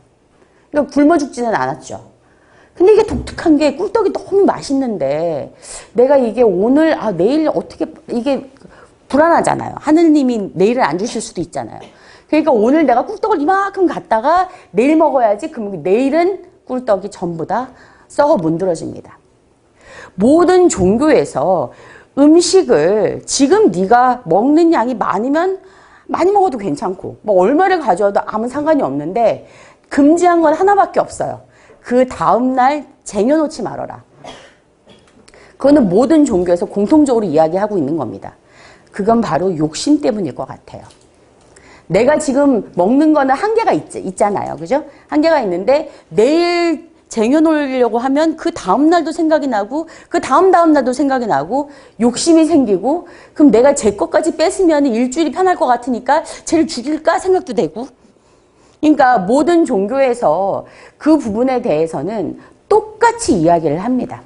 그러니까 굶어 죽지는 않았죠. 근데 이게 독특한 게, 꿀떡이 너무 맛있는데 내가 이게 오늘 내일 어떻게, 이게 불안하잖아요. 하느님이 내일은 안 주실 수도 있잖아요. 그러니까 오늘 내가 꿀떡을 이만큼 갖다가 내일 먹어야지. 그럼 내일은 꿀떡이 전부 다 썩어 문드러집니다. 모든 종교에서 음식을 지금 네가 먹는 양이 많으면 많이 먹어도 괜찮고 뭐 얼마를 가져와도 아무 상관이 없는데, 금지한 건 하나밖에 없어요. 그 다음날 쟁여놓지 말아라. 그거는 모든 종교에서 공통적으로 이야기하고 있는 겁니다. 그건 바로 욕심 때문일 것 같아요. 내가 지금 먹는 거는 한계가 있잖아요. 그죠? 한계가 있는데 내일 쟁여놓으려고 하면 그 다음날도 생각이 나고 그 다음날도 생각이 나고 욕심이 생기고, 그럼 내가 제 것까지 뺏으면 일주일이 편할 것 같으니까 쟤를 죽일까 생각도 되고. 그러니까 모든 종교에서 그 부분에 대해서는 똑같이 이야기를 합니다.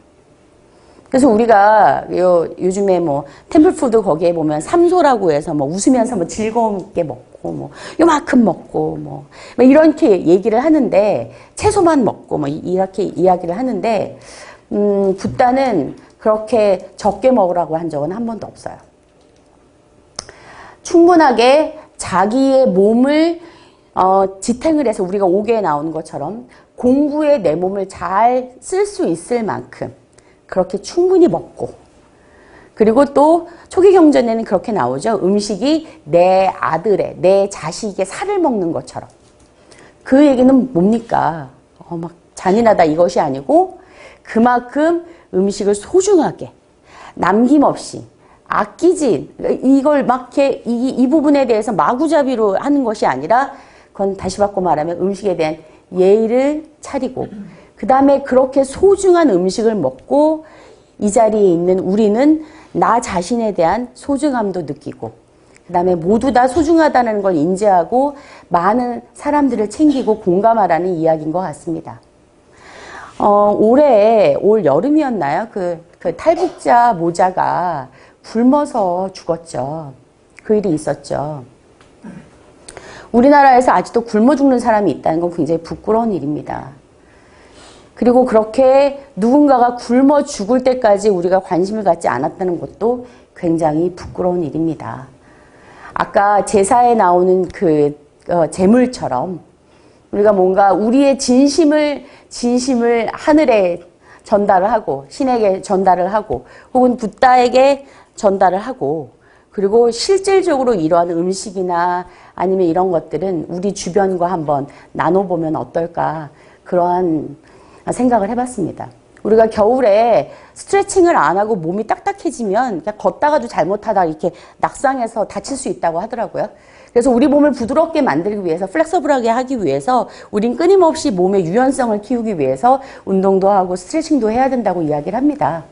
그래서 우리가 요즘에 뭐 템플푸드 거기에 보면 삼소라고 해서 뭐 웃으면서 뭐 즐겁게 먹고 뭐 요만큼 먹고 뭐 이렇게 얘기를 하는데, 채소만 먹고 뭐 이렇게 이야기를 하는데, 붓다는 그렇게 적게 먹으라고 한 적은 한 번도 없어요. 충분하게 자기의 몸을 지탱을 해서, 우리가 5개에 나오는 것처럼 공부에 내 몸을 잘 쓸 수 있을 만큼 그렇게 충분히 먹고, 그리고 또 초기 경전에는 그렇게 나오죠. 음식이 내 아들의, 내 자식의 살을 먹는 것처럼. 그 얘기는 뭡니까? 막 잔인하다 이것이 아니고, 그만큼 음식을 소중하게 남김없이 아끼지, 이걸 막 이렇게 이 부분에 대해서 마구잡이로 하는 것이 아니라, 그건 다시 바꿔 말하면 음식에 대한 예의를 차리고, 그 다음에 그렇게 소중한 음식을 먹고 이 자리에 있는 우리는 나 자신에 대한 소중함도 느끼고, 그 다음에 모두 다 소중하다는 걸 인지하고 많은 사람들을 챙기고 공감하라는 이야기인 것 같습니다. 올 여름이었나요? 그 탈북자 모자가 굶어서 죽었죠. 그 일이 있었죠. 우리나라에서 아직도 굶어 죽는 사람이 있다는 건 굉장히 부끄러운 일입니다. 그리고 그렇게 누군가가 굶어 죽을 때까지 우리가 관심을 갖지 않았다는 것도 굉장히 부끄러운 일입니다. 아까 제사에 나오는 제물처럼 우리가 뭔가 우리의 진심을 하늘에 전달을 하고, 신에게 전달을 하고, 혹은 붓다에게 전달을 하고, 그리고 실질적으로 이러한 음식이나 아니면 이런 것들은 우리 주변과 한번 나눠보면 어떨까, 그러한 생각을 해봤습니다. 우리가 겨울에 스트레칭을 안 하고 몸이 딱딱해지면 그냥 걷다가도 잘못하다 이렇게 낙상해서 다칠 수 있다고 하더라고요. 그래서 우리 몸을 부드럽게 만들기 위해서, 플렉서블하게 하기 위해서 우린 끊임없이 몸의 유연성을 키우기 위해서 운동도 하고 스트레칭도 해야 된다고 이야기를 합니다.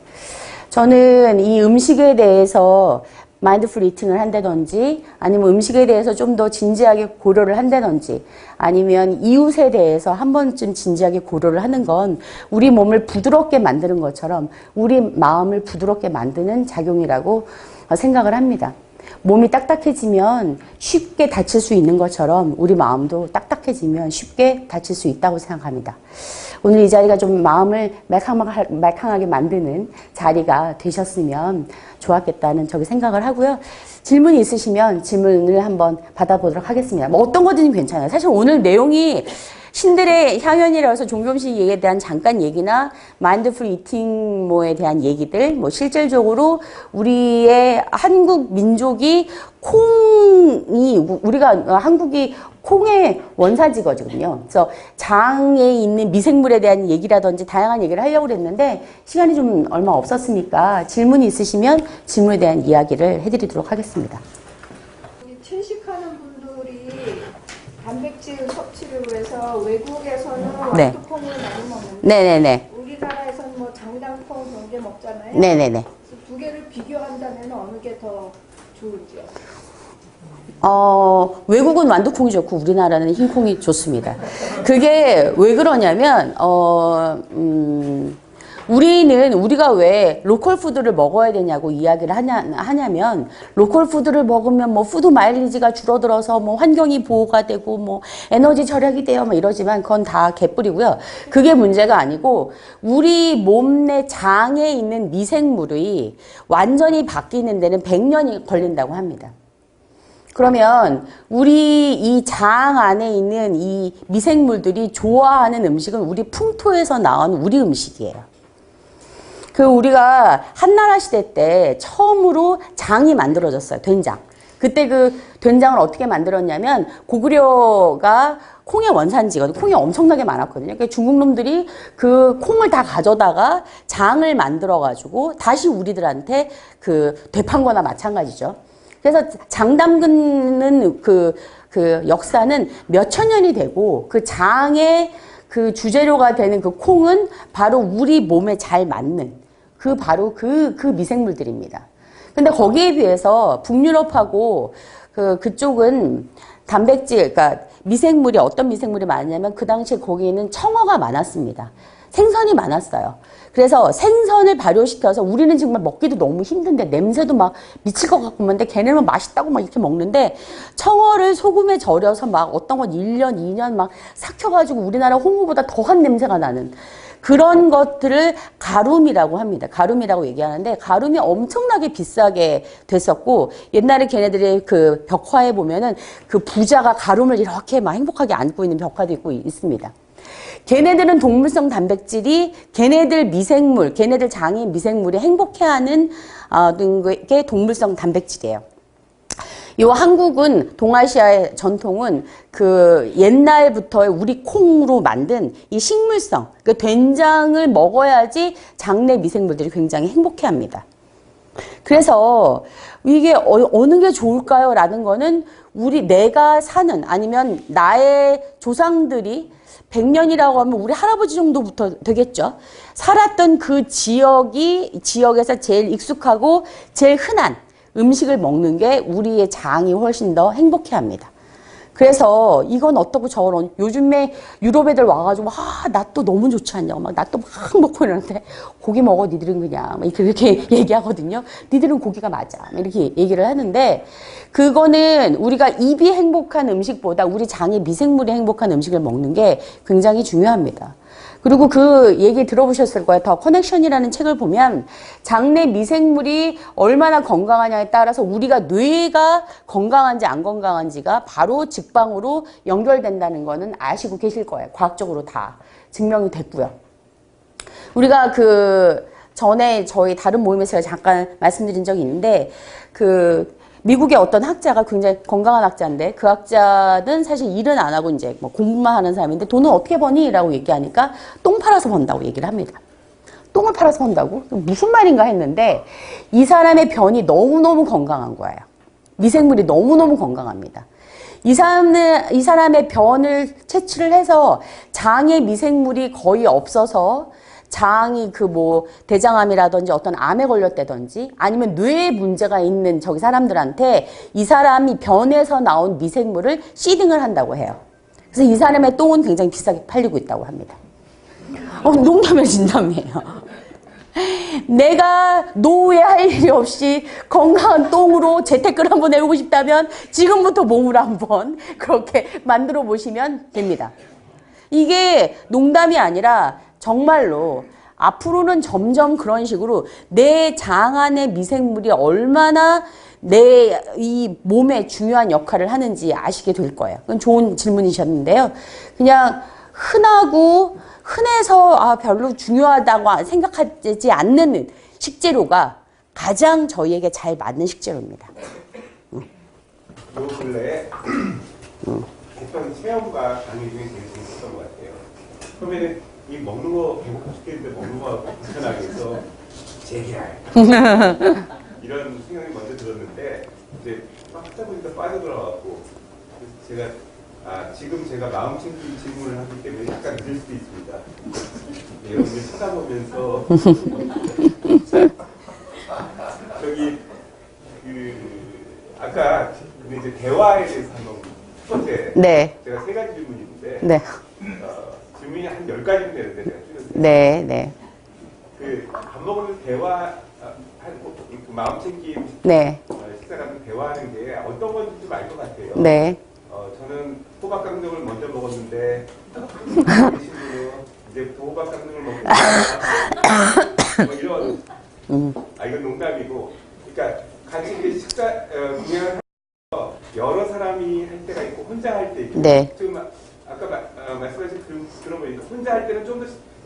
저는 이 음식에 대해서 마인드풀 이팅을 한다든지, 아니면 음식에 대해서 좀 더 진지하게 고려를 한다든지, 아니면 이웃에 대해서 한 번쯤 진지하게 고려를 하는 건 우리 몸을 부드럽게 만드는 것처럼 우리 마음을 부드럽게 만드는 작용이라고 생각을 합니다. 몸이 딱딱해지면 쉽게 다칠 수 있는 것처럼 우리 마음도 딱딱해지면 쉽게 다칠 수 있다고 생각합니다. 오늘 이 자리가 좀 마음을 말캉하게 만드는 자리가 되셨으면 좋았겠다는 저기 생각을 하고요. 질문이 있으시면 질문을 한번 받아보도록 하겠습니다. 뭐 어떤 거든 괜찮아요. 사실 오늘 내용이 신들의 향연이라서 종교음식에 대한 잠깐 얘기나 마인드풀 이팅 뭐에 대한 얘기들, 뭐 실질적으로 우리의 한국 민족이 우리가 한국이 콩의 원산지거든요. 그래서 장에 있는 미생물에 대한 얘기라든지 다양한 얘기를 하려고 했는데 시간이 좀 얼마 없었으니까 질문이 있으시면 질문에 대한 이야기를 해드리도록 하겠습니다. 채식하는 분들이 단백질 섭취를 위해서 외국에서는 네. 완두콩을 많이 먹는데 네네네. 우리나라에서는 뭐 장당콩 그런 게 먹잖아요. 네네네. 두 개를 비교한다면 어느 게 더 좋을지요? 외국은 완두콩이 좋고 우리나라는 흰콩이 좋습니다. 그게 왜 그러냐면, 우리가 왜 로컬 푸드를 먹어야 되냐고 이야기를 하냐면, 로컬 푸드를 먹으면 뭐 푸드 마일리지가 줄어들어서 뭐 환경이 보호가 되고 뭐 에너지 절약이 돼요 뭐 이러지만 그건 다 개뿔이고요. 그게 문제가 아니고 우리 몸 내 장에 있는 미생물이 완전히 바뀌는 데는 100년이 걸린다고 합니다. 그러면 우리 이 장 안에 있는 이 미생물들이 좋아하는 음식은 우리 풍토에서 나온 우리 음식이에요. 우리가 한나라 시대 때 처음으로 장이 만들어졌어요. 된장. 그때 그 된장을 어떻게 만들었냐면 고구려가 콩의 원산지거든요. 콩이 엄청나게 많았거든요. 그러니까 중국 놈들이 그 콩을 다 가져다가 장을 만들어가지고 다시 우리들한테 되판 거나 마찬가지죠. 그래서 장 담그는 그 역사는 몇천 년이 되고 그 장의 그 주재료가 되는 그 콩은 바로 우리 몸에 잘 맞는 바로 그 미생물들입니다. 근데 거기에 비해서 북유럽하고 그쪽은 단백질, 그러니까 미생물이 어떤 미생물이 많았냐면 그 당시에 거기에는 청어가 많았습니다. 생선이 많았어요. 그래서 생선을 발효시켜서 우리는 정말 먹기도 너무 힘든데 냄새도 막 미칠 것 같고 근데 걔네는 맛있다고 막 이렇게 먹는데 청어를 소금에 절여서 막 어떤 건 1년, 2년 막 삭혀가지고 우리나라 홍어보다 더한 냄새가 나는 그런 것들을 가룸이라고 합니다. 가룸이라고 얘기하는데 가룸이 엄청나게 비싸게 됐었고 옛날에 걔네들의 그 벽화에 보면은 그 부자가 가룸을 이렇게 막 행복하게 안고 있는 벽화도 있고 있습니다. 걔네들은 동물성 단백질이 걔네들 장의 미생물이 행복해하는 게 동물성 단백질이에요. 요 한국은 동아시아의 전통은 옛날부터 우리 콩으로 만든 이 식물성, 된장을 먹어야지 장내 미생물들이 굉장히 행복해합니다. 그래서 이게 어느 게 좋을까요? 라는 거는 내가 사는 아니면 나의 조상들이 100년이라고 하면 우리 할아버지 정도부터 되겠죠. 살았던 그 지역에서 제일 익숙하고 제일 흔한 음식을 먹는 게 우리의 장이 훨씬 더 행복해합니다. 그래서 이건 어떻고 저건 요즘에 유럽 애들 와가지고 낫또 너무 좋지 않냐고 막 낫또 막 먹고 이러는데 고기 먹어 니들은 그냥 막 이렇게 얘기하거든요. 니들은 고기가 맞아 이렇게 얘기를 하는데 그거는 우리가 입이 행복한 음식보다 우리 장의 미생물이 행복한 음식을 먹는 게 굉장히 중요합니다. 그리고 그 얘기 들어보셨을 거예요. 더 커넥션이라는 책을 보면 장내 미생물이 얼마나 건강하냐에 따라서 우리가 뇌가 건강한지 안 건강한지가 바로 직방으로 연결된다는 거는 아시고 계실 거예요. 과학적으로 다 증명이 됐고요. 우리가 전에 저희 다른 모임에서 잠깐 말씀드린 적이 있는데 미국의 어떤 학자가 굉장히 건강한 학자인데 그 학자는 사실 일은 안 하고 이제 뭐 공부만 하는 사람인데 돈은 어떻게 버니? 라고 얘기하니까 똥 팔아서 번다고 얘기를 합니다. 똥을 팔아서 번다고? 무슨 말인가 했는데 이 사람의 변이 너무너무 건강한 거예요. 미생물이 너무너무 건강합니다. 이 사람의 변을 채취를 해서 장에 미생물이 거의 없어서 장이 그 뭐 대장암이라든지 어떤 암에 걸렸다든지 아니면 뇌에 문제가 있는 저기 사람들한테 이 사람이 변에서 나온 미생물을 시딩을 한다고 해요. 그래서 이 사람의 똥은 굉장히 비싸게 팔리고 있다고 합니다. 농담이에요, 진담이에요. 내가 노후에 할 일이 없이 건강한 똥으로 재테크를 한번 해보고 싶다면 지금부터 몸을 한번 그렇게 만들어 보시면 됩니다. 이게 농담이 아니라 정말로 앞으로는 점점 그런 식으로 내 장 안의 미생물이 얼마나 내 이 몸에 중요한 역할을 하는지 아시게 될 거예요. 그건 좋은 질문이셨는데요. 그냥 흔해서 별로 중요하다고 생각하지 않는 식재료가 가장 저희에게 잘 맞는 식재료입니다. 요 근래에 했던 체험과 강의 중에 제일 재밌었던 것 같아요. 처음에는 이 먹는 거 배고파 죽겠는데 먹는 거 불편하게 해서 재계할 이런 생각이 먼저 들었는데 이제 막 하다 보니까 빠져들어가고 제가 지금 제가 마음 챙김 질문을 하기 때문에 약간 늦을 수도 있습니다. 네, 여러분들 쳐다보면서 저기 아까 이제 대화에 대해서 한번 첫 번째 네. 제가 3가지 질문이 있는데 네. 질문이 한 10가지는 되는데 제가 줄였어요. 네, 네. 밥 먹으면서 대화 그 마음 챙김 네. 식사라는 대화하는 게 어떤 건지 좀 알 것 같아요. 네. 저는 호박강정을 먼저 먹었는데 친구는 이제부터 호박강정을 먹고 뭐 이런 이건 농담이고 그러니까 같이 이제 식사 공연을 하면서 여러 사람이 할 때가 있고 혼자 할 때 있고 네. 지금 아까 말씀하신 들어보니까 혼자 할 때는 좀 더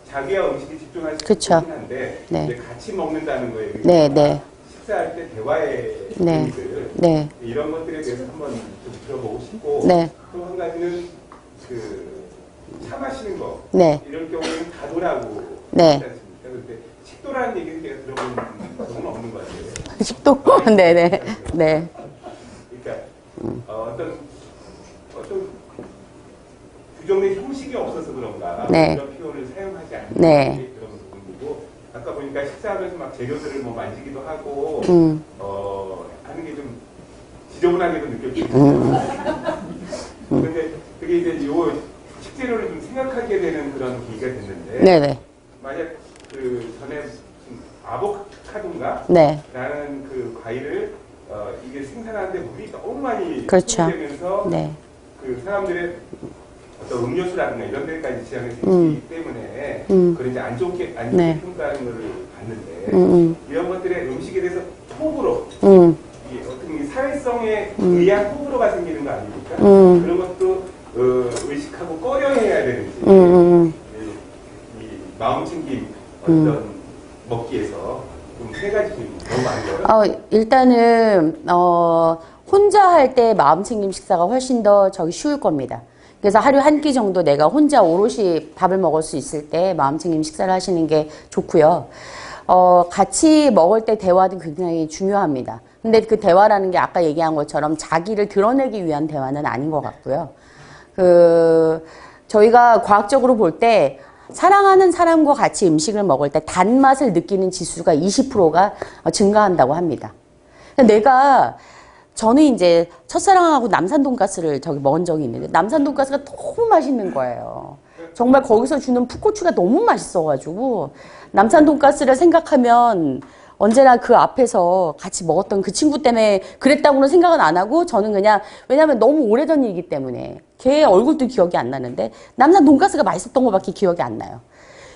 자기와 음식에 집중할 수 그쵸. 있긴 한데 네. 이제 같이 먹는다는 거예요. 네, 네. 식사할 때 대화의 네. 의미들 네. 이런 것들에 대해서 한번 좀 들어보고 싶고 네. 또 한 가지는 차 마시는 거 네. 이럴 경우에는 다도라고 네. 하지 않습니까? 그런데 식도라는 얘기는 제가 들어본 적은 없는 것 같아요. 식도. 네네. 네. 그러니까 어떤 규정의 형식이 없어서 그런가 네. 이런 표현을 사용하지 않는 네. 그런 부분이고 아까 보니까 식사하면서 막 재료들을 뭐 만지기도 하고 하는 게 좀 지저분하게도 느껴지고 그런데 그게 이제 요 식재료를 좀 생각하게 되는 그런 계기가 됐는데 네네. 만약 전에 아보카도인가? 네. 라는 그 과일을 이게 생산하는데 물이 너무 많이 그렇죠. 소비되면서 네. 그 사람들의 어떤 음료수라든가 이런 데까지 지장이 생기기 때문에 그런 이제 안 좋게 네. 평가하는 것을 봤는데 이런 것들의 음식에 대해서 호불호 이 어떤 이 사회성에 의한 호불호가 생기는 거 아닙니까? 그런 것도 의식하고 꺼려해야 되는지 이 마음 챙김 어떤 먹기에서 좀 3가지 질문 너무 많이 어려워요. 일단은 혼자 할 때 마음 챙김 식사가 훨씬 더 쉬울 겁니다. 그래서 하루 한 끼 정도 내가 혼자 오롯이 밥을 먹을 수 있을 때 마음 챙김 식사를 하시는 게 좋고요. 같이 먹을 때 대화도 굉장히 중요합니다. 근데 그 대화라는 게 아까 얘기한 것처럼 자기를 드러내기 위한 대화는 아닌 것 같고요. 저희가 과학적으로 볼 때 사랑하는 사람과 같이 음식을 먹을 때 단맛을 느끼는 지수가 20%가 증가한다고 합니다. 저는 이제 첫사랑하고 남산 돈가스를 먹은 적이 있는데 남산 돈가스가 너무 맛있는 거예요. 정말 거기서 주는 풋고추가 너무 맛있어가지고 남산 돈가스를 생각하면 언제나 그 앞에서 같이 먹었던 그 친구 때문에 그랬다고는 생각은 안 하고 저는 그냥 왜냐하면 너무 오래전 일이기 때문에 걔 얼굴도 기억이 안 나는데 남산 돈가스가 맛있었던 것밖에 기억이 안 나요.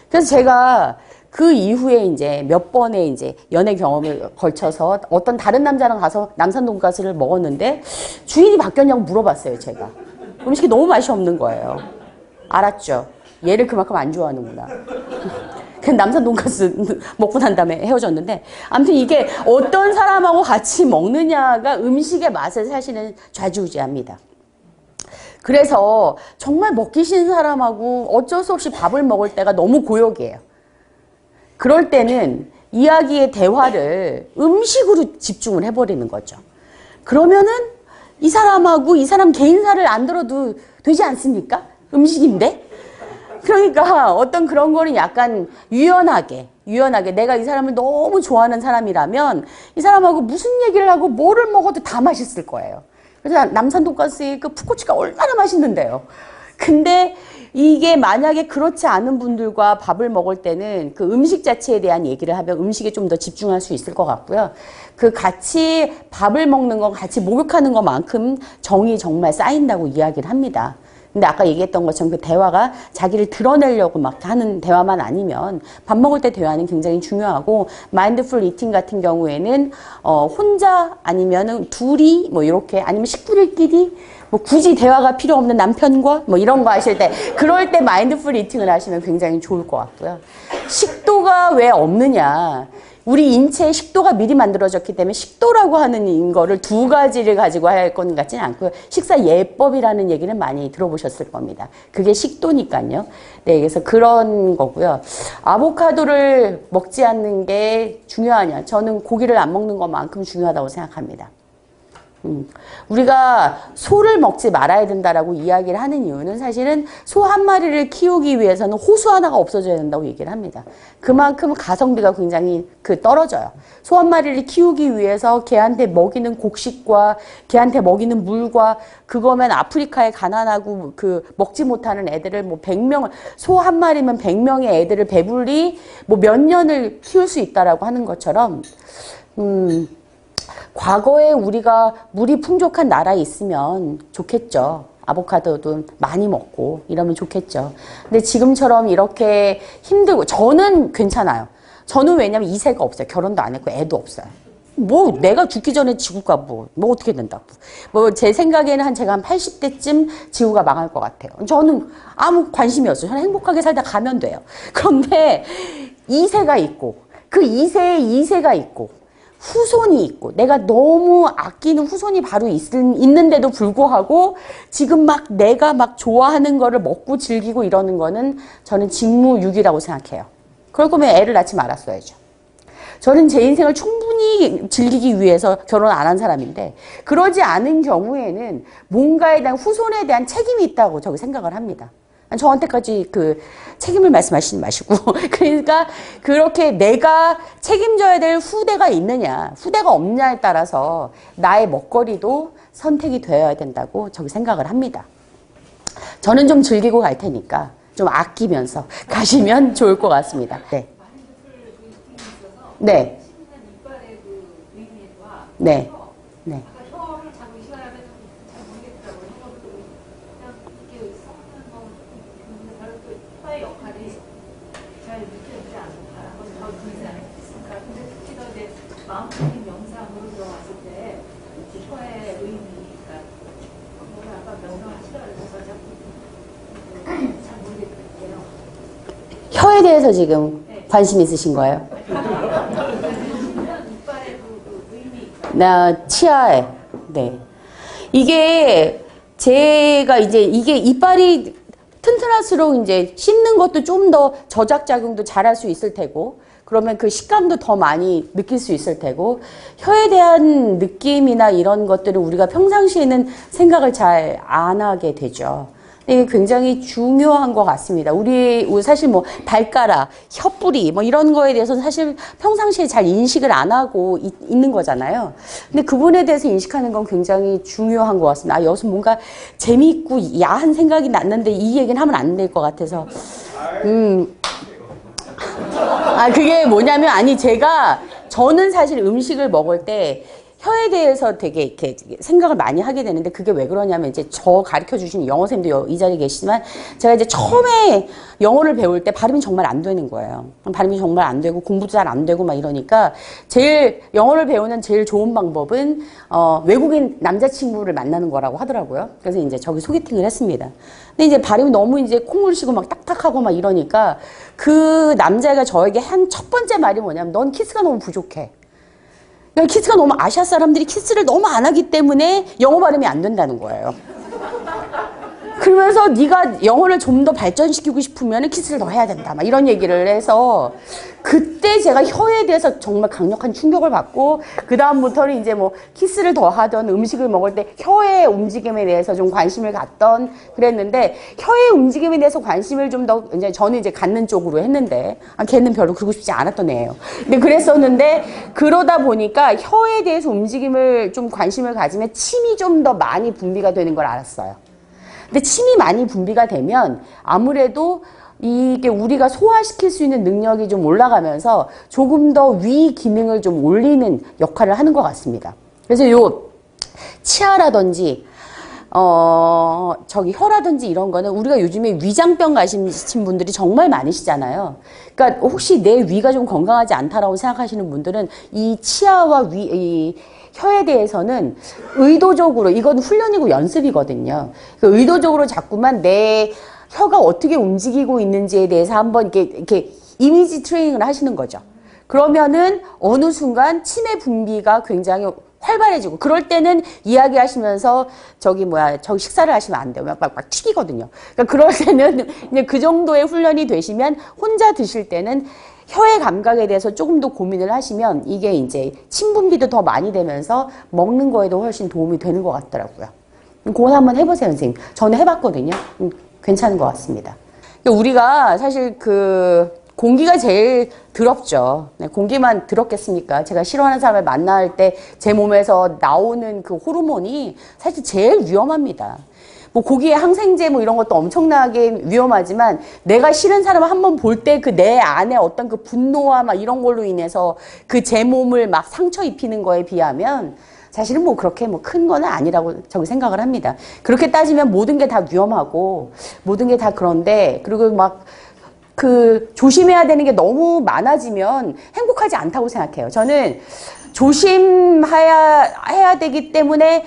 그래서 제가 그 이후에 이제 몇 번의 이제 연애 경험을 걸쳐서 어떤 다른 남자랑 가서 남산 돈가스를 먹었는데 주인이 바뀌었냐고 물어봤어요, 제가. 음식이 너무 맛이 없는 거예요. 알았죠. 얘를 그만큼 안 좋아하는구나. 그냥 남산 돈가스 먹고 난 다음에 헤어졌는데 아무튼 이게 어떤 사람하고 같이 먹느냐가 음식의 맛을 사실은 좌지우지합니다. 그래서 정말 먹기 싫은 사람하고 어쩔 수 없이 밥을 먹을 때가 너무 고역이에요. 그럴 때는 이야기의 대화를 음식으로 집중을 해버리는 거죠. 그러면은 이 사람하고 이 사람 개인사를 안 들어도 되지 않습니까? 음식인데? 그러니까 어떤 그런 거는 약간 유연하게 내가 이 사람을 너무 좋아하는 사람이라면 이 사람하고 무슨 얘기를 하고 뭐를 먹어도 다 맛있을 거예요. 그래서 남산 돈가스의 그 푸코치가 얼마나 맛있는데요. 근데 이게 만약에 그렇지 않은 분들과 밥을 먹을 때는 그 음식 자체에 대한 얘기를 하면 음식에 좀 더 집중할 수 있을 것 같고요. 그 같이 밥을 먹는 거, 같이 목욕하는 것만큼 정이 정말 쌓인다고 이야기를 합니다. 근데 아까 얘기했던 것처럼 그 대화가 자기를 드러내려고 막 하는 대화만 아니면 밥 먹을 때 대화는 굉장히 중요하고 마인드풀 이팅 같은 경우에는 혼자 아니면은 둘이 뭐 이렇게 아니면 식구들끼리 뭐 굳이 대화가 필요 없는 남편과 뭐 이런 거 하실 때 그럴 때 마인드풀 이팅을 하시면 굉장히 좋을 것 같고요. 식도가 왜 없느냐? 우리 인체에 식도가 미리 만들어졌기 때문에 식도라고 하는 거를 두 가지를 가지고 할 것 같지는 않고요. 식사 예법이라는 얘기는 많이 들어보셨을 겁니다. 그게 식도니까요. 네, 그래서 그런 거고요. 아보카도를 먹지 않는 게 중요하냐? 저는 고기를 안 먹는 것만큼 중요하다고 생각합니다. 우리가 소를 먹지 말아야 된다라고 이야기를 하는 이유는 사실은 소 한 마리를 키우기 위해서는 호수 하나가 없어져야 된다고 얘기를 합니다. 그만큼 가성비가 굉장히 떨어져요. 소 한 마리를 키우기 위해서 걔한테 먹이는 곡식과 걔한테 먹이는 물과 그거면 아프리카에 가난하고 먹지 못하는 애들을 뭐 100명, 소 한 마리면 100명의 애들을 배불리 뭐 몇 년을 키울 수 있다라고 하는 것처럼 과거에 우리가 물이 풍족한 나라에 있으면 좋겠죠. 아보카도도 많이 먹고 이러면 좋겠죠. 근데 지금처럼 이렇게 힘들고 저는 괜찮아요. 저는 왜냐면 2세가 없어요. 결혼도 안 했고 애도 없어요. 뭐 내가 죽기 전에 지구가 뭐 어떻게 된다고. 뭐 제 생각에는 제가 한 80대쯤 지구가 망할 것 같아요. 저는 아무 관심이 없어요. 저는 행복하게 살다 가면 돼요. 그런데 2세가 있고 그 2세에 2세가 있고 후손이 있고 내가 너무 아끼는 후손이 바로 있는데도 불구하고 지금 막 내가 막 좋아하는 거를 먹고 즐기고 이러는 거는 저는 직무유기라고 생각해요. 그럴 거면 애를 낳지 말았어야죠. 저는 제 인생을 충분히 즐기기 위해서 결혼 안 한 사람인데 그러지 않은 경우에는 뭔가에 대한 후손에 대한 책임이 있다고 저는 생각을 합니다. 저한테까지 책임을 말씀하시지 마시고 그러니까 그렇게 내가 책임져야 될 후대가 있느냐 후대가 없냐에 따라서 나의 먹거리도 선택이 되어야 된다고 저기 생각을 합니다. 저는 좀 즐기고 갈 테니까 좀 아끼면서 가시면 좋을 것 같습니다. 네. 네. 네. 네. 마음적인 명상으로 들어갔을 때 혀의 의미가 아까 명상하시라 그래서 잘 모르겠어요. 혀에 대해서 지금 관심 있으신 거예요? 이빨의 의미. 나 치아에. 네. 이게 제가 이제 이게 이빨이 튼튼할수록 이제 씹는 것도 좀 더 저작작용도 잘할 수 있을 테고 그러면 그 식감도 더 많이 느낄 수 있을 테고 혀에 대한 느낌이나 이런 것들은 우리가 평상시에는 생각을 잘 안 하게 되죠. 이게 굉장히 중요한 것 같습니다. 우리 사실 뭐 발가락, 혀뿌리 뭐 이런 거에 대해서는 사실 평상시에 잘 인식을 안 하고 있는 거잖아요. 근데 그분에 대해서 인식하는 건 굉장히 중요한 것 같습니다. 여기서 뭔가 재미있고 야한 생각이 났는데 이 얘기는 하면 안 될 것 같아서. 그게 뭐냐면, 저는 사실 음식을 먹을 때 혀에 대해서 되게 이렇게 생각을 많이 하게 되는데 그게 왜 그러냐면 이제 저 가르쳐 주신 영어 선생님도 이 자리에 계시지만 제가 이제 처음에 영어를 배울 때 발음이 정말 안 되는 거예요. 발음이 정말 안 되고 공부도 잘 안 되고 막 이러니까 영어를 배우는 제일 좋은 방법은 외국인 남자친구를 만나는 거라고 하더라고요. 그래서 이제 저기 소개팅을 했습니다. 근데 이제 발음이 너무 이제 콩을 쉬고 막 딱딱하고 막 이러니까 그 남자애가 저에게 한 첫 번째 말이 뭐냐면 넌 키스가 너무 부족해. 그러니까 키스가 너무 아시아 사람들이 키스를 너무 안 하기 때문에 영어 발음이 안 된다는 거예요. 그러면서 네가 영어를 좀 더 발전시키고 싶으면 키스를 더 해야 된다. 막 이런 얘기를 해서 그때 제가 혀에 대해서 정말 강력한 충격을 받고 그 다음부터는 이제 뭐 키스를 더 하던 음식을 먹을 때 혀의 움직임에 대해서 좀 관심을 갖던 그랬는데 혀의 움직임에 대해서 관심을 좀 더 이제 저는 이제 갖는 쪽으로 했는데 걔는 별로 그러고 싶지 않았던 애예요. 근데 그랬었는데 그러다 보니까 혀에 대해서 움직임을 좀 관심을 가지면 침이 좀 더 많이 분비가 되는 걸 알았어요. 근데 침이 많이 분비가 되면 아무래도 이게 우리가 소화시킬 수 있는 능력이 좀 올라가면서 조금 더 위 기능을 좀 올리는 역할을 하는 것 같습니다. 그래서 요 치아라든지 혀라든지 이런 거는 우리가 요즘에 위장병 가신 분들이 정말 많으시잖아요. 그러니까 혹시 내 위가 좀 건강하지 않다라고 생각하시는 분들은 이 치아와 이 혀에 대해서는 의도적으로 이건 훈련이고 연습이거든요. 그러니까 의도적으로 자꾸만 내 혀가 어떻게 움직이고 있는지에 대해서 한번 이렇게 이미지 트레이닝을 하시는 거죠. 그러면은 어느 순간 침의 분비가 굉장히 활발해지고 그럴 때는 이야기하시면서 저기 식사를 하시면 안 돼요. 막 튀기거든요. 그러니까 그럴 때는 이제 그 정도의 훈련이 되시면 혼자 드실 때는 혀의 감각에 대해서 조금 더 고민을 하시면 이게 이제 침 분비도 더 많이 되면서 먹는 거에도 훨씬 도움이 되는 것 같더라고요. 그건 한번 해보세요, 선생님. 저는 해봤거든요. 괜찮은 것 같습니다. 우리가 사실 공기가 제일 더럽죠. 네, 공기만 더럽겠습니까? 제가 싫어하는 사람을 만날 때 제 몸에서 나오는 그 호르몬이 사실 제일 위험합니다. 뭐 고기에 항생제 뭐 이런 것도 엄청나게 위험하지만 내가 싫은 사람을 한번 볼 때 그 내 안에 어떤 그 분노와 막 이런 걸로 인해서 그 제 몸을 막 상처 입히는 거에 비하면 사실은 뭐 그렇게 뭐 큰 거는 아니라고 저는 생각을 합니다. 그렇게 따지면 모든 게 다 위험하고 모든 게 다 그런데 그리고 막 조심해야 되는 게 너무 많아지면 행복하지 않다고 생각해요. 저는 조심해야 되기 때문에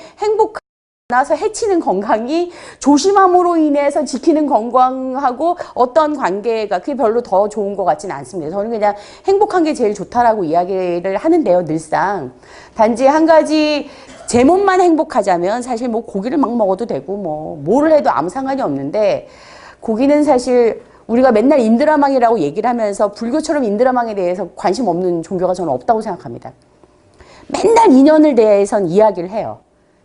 나서 해치는 건강이 조심함으로 인해서 지키는 건강하고 어떤 관계가 그게 별로 더 좋은 것 같지는 않습니다. 저는 그냥 행복한 게 제일 좋다라고 이야기를 하는데요, 늘상. 단지 한 가지 제 몸만 행복하자면 사실 뭐 고기를 막 먹어도 되고 뭐를 해도 아무 상관이 없는데 고기는 사실 우리가 맨날 인드라망이라고 얘기를 하면서 불교처럼 인드라망에 대해서 관심 없는 종교가 저는 없다고 생각합니다. 맨날 인연을 대해서는 이야기를 해요.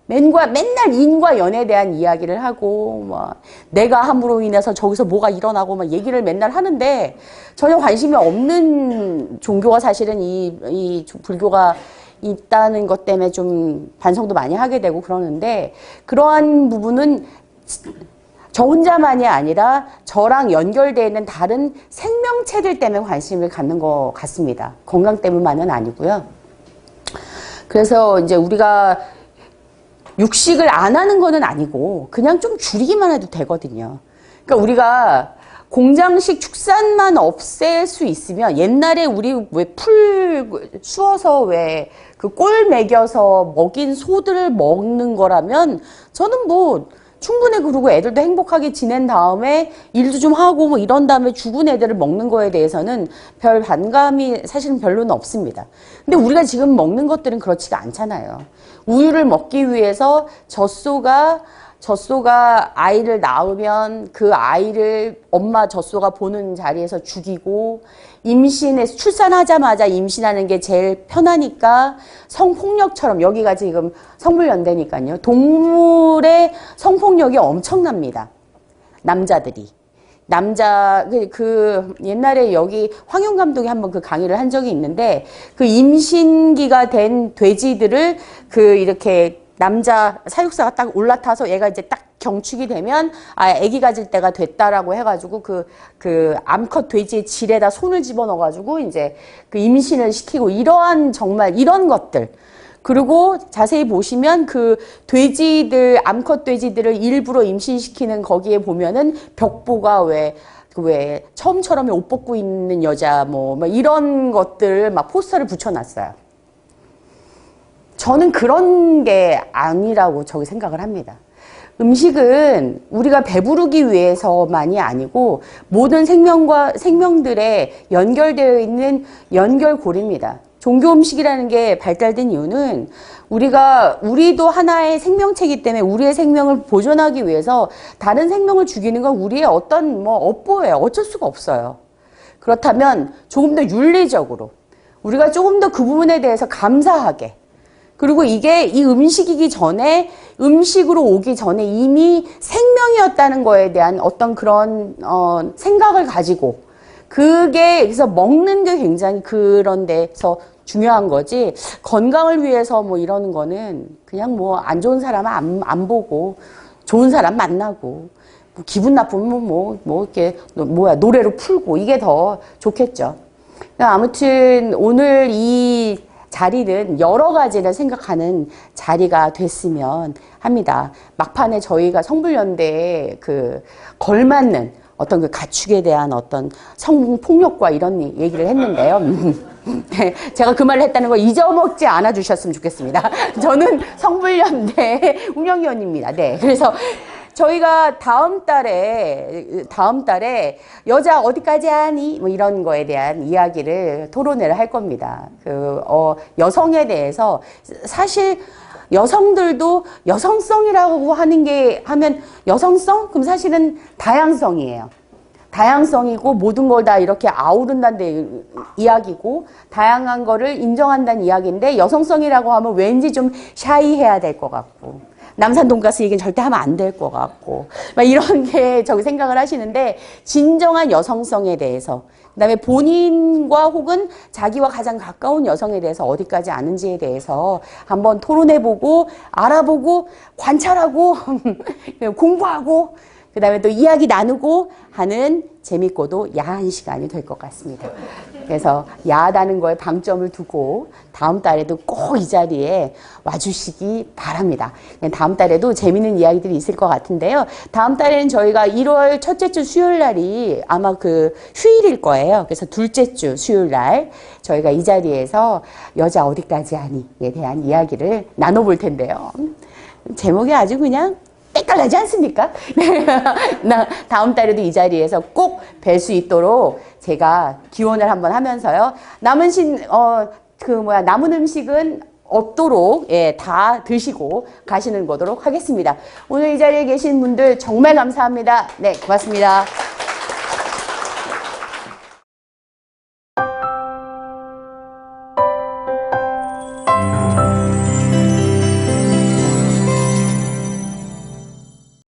맨날 인과 연에 대한 이야기를 하고 내가 함으로 인해서 저기서 뭐가 일어나고 막 얘기를 맨날 하는데 전혀 관심이 없는 종교가 사실은 이 불교가 있다는 것 때문에 좀 반성도 많이 하게 되고 그러는데 그러한 부분은 저 혼자만이 아니라 저랑 연결되어 있는 다른 생명체들 때문에 관심을 갖는 것 같습니다. 건강 때문만은 아니고요. 그래서 이제 우리가 육식을 안 하는 거는 아니고 그냥 좀 줄이기만 해도 되거든요. 그러니까 우리가 공장식 축산만 없앨 수 있으면 옛날에 우리 왜 풀 쑤어서 왜 그 꼴 먹여서 먹인 소들을 먹는 거라면 저는 뭐 충분히 그러고 애들도 행복하게 지낸 다음에 일도 좀 하고 뭐 이런 다음에 죽은 애들을 먹는 거에 대해서는 별 반감이 사실은 별로는 없습니다. 근데 우리가 지금 먹는 것들은 그렇지가 않잖아요. 우유를 먹기 위해서 젖소가 아이를 낳으면 그 아이를 엄마 젖소가 보는 자리에서 죽이고 임신해서 출산하자마자 임신하는 게 제일 편하니까 성폭력처럼 여기가 지금 성불연대니까요. 동물의 성폭력이 엄청납니다. 남자들이. 옛날에 여기 황용 감독이 한번 그 강의를 한 적이 있는데 그 임신기가 된 돼지들을 이렇게 남자 사육사가 딱 올라타서 얘가 이제 딱 경축이 되면 아기 가질 때가 됐다라고 해가지고 그 암컷 돼지의 질에다 손을 집어넣어가지고 이제 그 임신을 시키고 정말 이런 것들. 그리고 자세히 보시면 그 암컷 돼지들을 일부러 임신시키는 거기에 보면은 벽보가 왜 처음처럼 옷 벗고 있는 여자 뭐 이런 것들 막 포스터를 붙여놨어요. 저는 그런 게 아니라고 저기 생각을 합니다. 음식은 우리가 배부르기 위해서만이 아니고 모든 생명들의 연결되어 있는 연결고리입니다. 종교 음식이라는 게 발달된 이유는 우리도 하나의 생명체이기 때문에 우리의 생명을 보존하기 위해서 다른 생명을 죽이는 건 우리의 어떤 업보예요. 어쩔 수가 없어요. 그렇다면 조금 더 윤리적으로 우리가 조금 더 그 부분에 대해서 감사하게, 그리고 이게 이 음식이기 전에, 음식으로 오기 전에 이미 생명이었다는 거에 대한 어떤 그런 생각을 가지고, 그게 그래서 먹는 게 굉장히 그런 데서 중요한 거지, 건강을 위해서 뭐 이러는 거는 그냥 뭐 안 좋은 사람은 안 보고 좋은 사람 만나고 뭐 기분 나쁘면 뭐 이렇게 노래로 풀고 이게 더 좋겠죠. 아무튼 오늘 이 자리는 여러 가지를 생각하는 자리가 됐으면 합니다. 막판에 저희가 성불연대에 걸맞는 어떤 그 가축에 대한 어떤 성폭력과 이런 얘기를 했는데요. 제가 그 말을 했다는 거 잊어먹지 않아 주셨으면 좋겠습니다. 저는 성불연대 운영위원입니다. 네. 그래서 저희가 다음 달에 여자 어디까지 하니? 뭐 이런 거에 대한 이야기를 토론회를 할 겁니다. 여성에 대해서 사실 여성들도 여성성이라고 하면 여성성? 그럼 사실은 다양성이에요. 다양성이고 모든 걸 다 이렇게 아우른다는 이야기고 다양한 거를 인정한다는 이야기인데 여성성이라고 하면 왠지 좀 샤이해야 될 것 같고 남산 돈가스 얘기는 절대 하면 안 될 것 같고 막 이런 게 저기 생각을 하시는데 진정한 여성성에 대해서 그다음에 본인과 혹은 자기와 가장 가까운 여성에 대해서 어디까지 아는지에 대해서 한번 토론해보고 알아보고 관찰하고 공부하고 그다음에 또 이야기 나누고 하는 재밌고도 야한 시간이 될 것 같습니다. 그래서 야하다는 거에 방점을 두고 다음 달에도 꼭 이 자리에 와주시기 바랍니다. 다음 달에도 재밌는 이야기들이 있을 것 같은데요. 다음 달에는 저희가 1월 첫째 주 수요일 날이 아마 휴일일 거예요. 그래서 둘째 주 수요일 날 저희가 이 자리에서 여자 어디까지 하니에 대한 이야기를 나눠볼 텐데요. 제목이 아주 그냥 때깔나지 않습니까? 다음 달에도 이 자리에서 꼭 뵐 수 있도록 제가 기원을 한번 하면서요. 남은 음식은 없도록 다 드시고 가시는 거도록 하겠습니다. 오늘 이 자리에 계신 분들 정말 감사합니다. 네, 고맙습니다.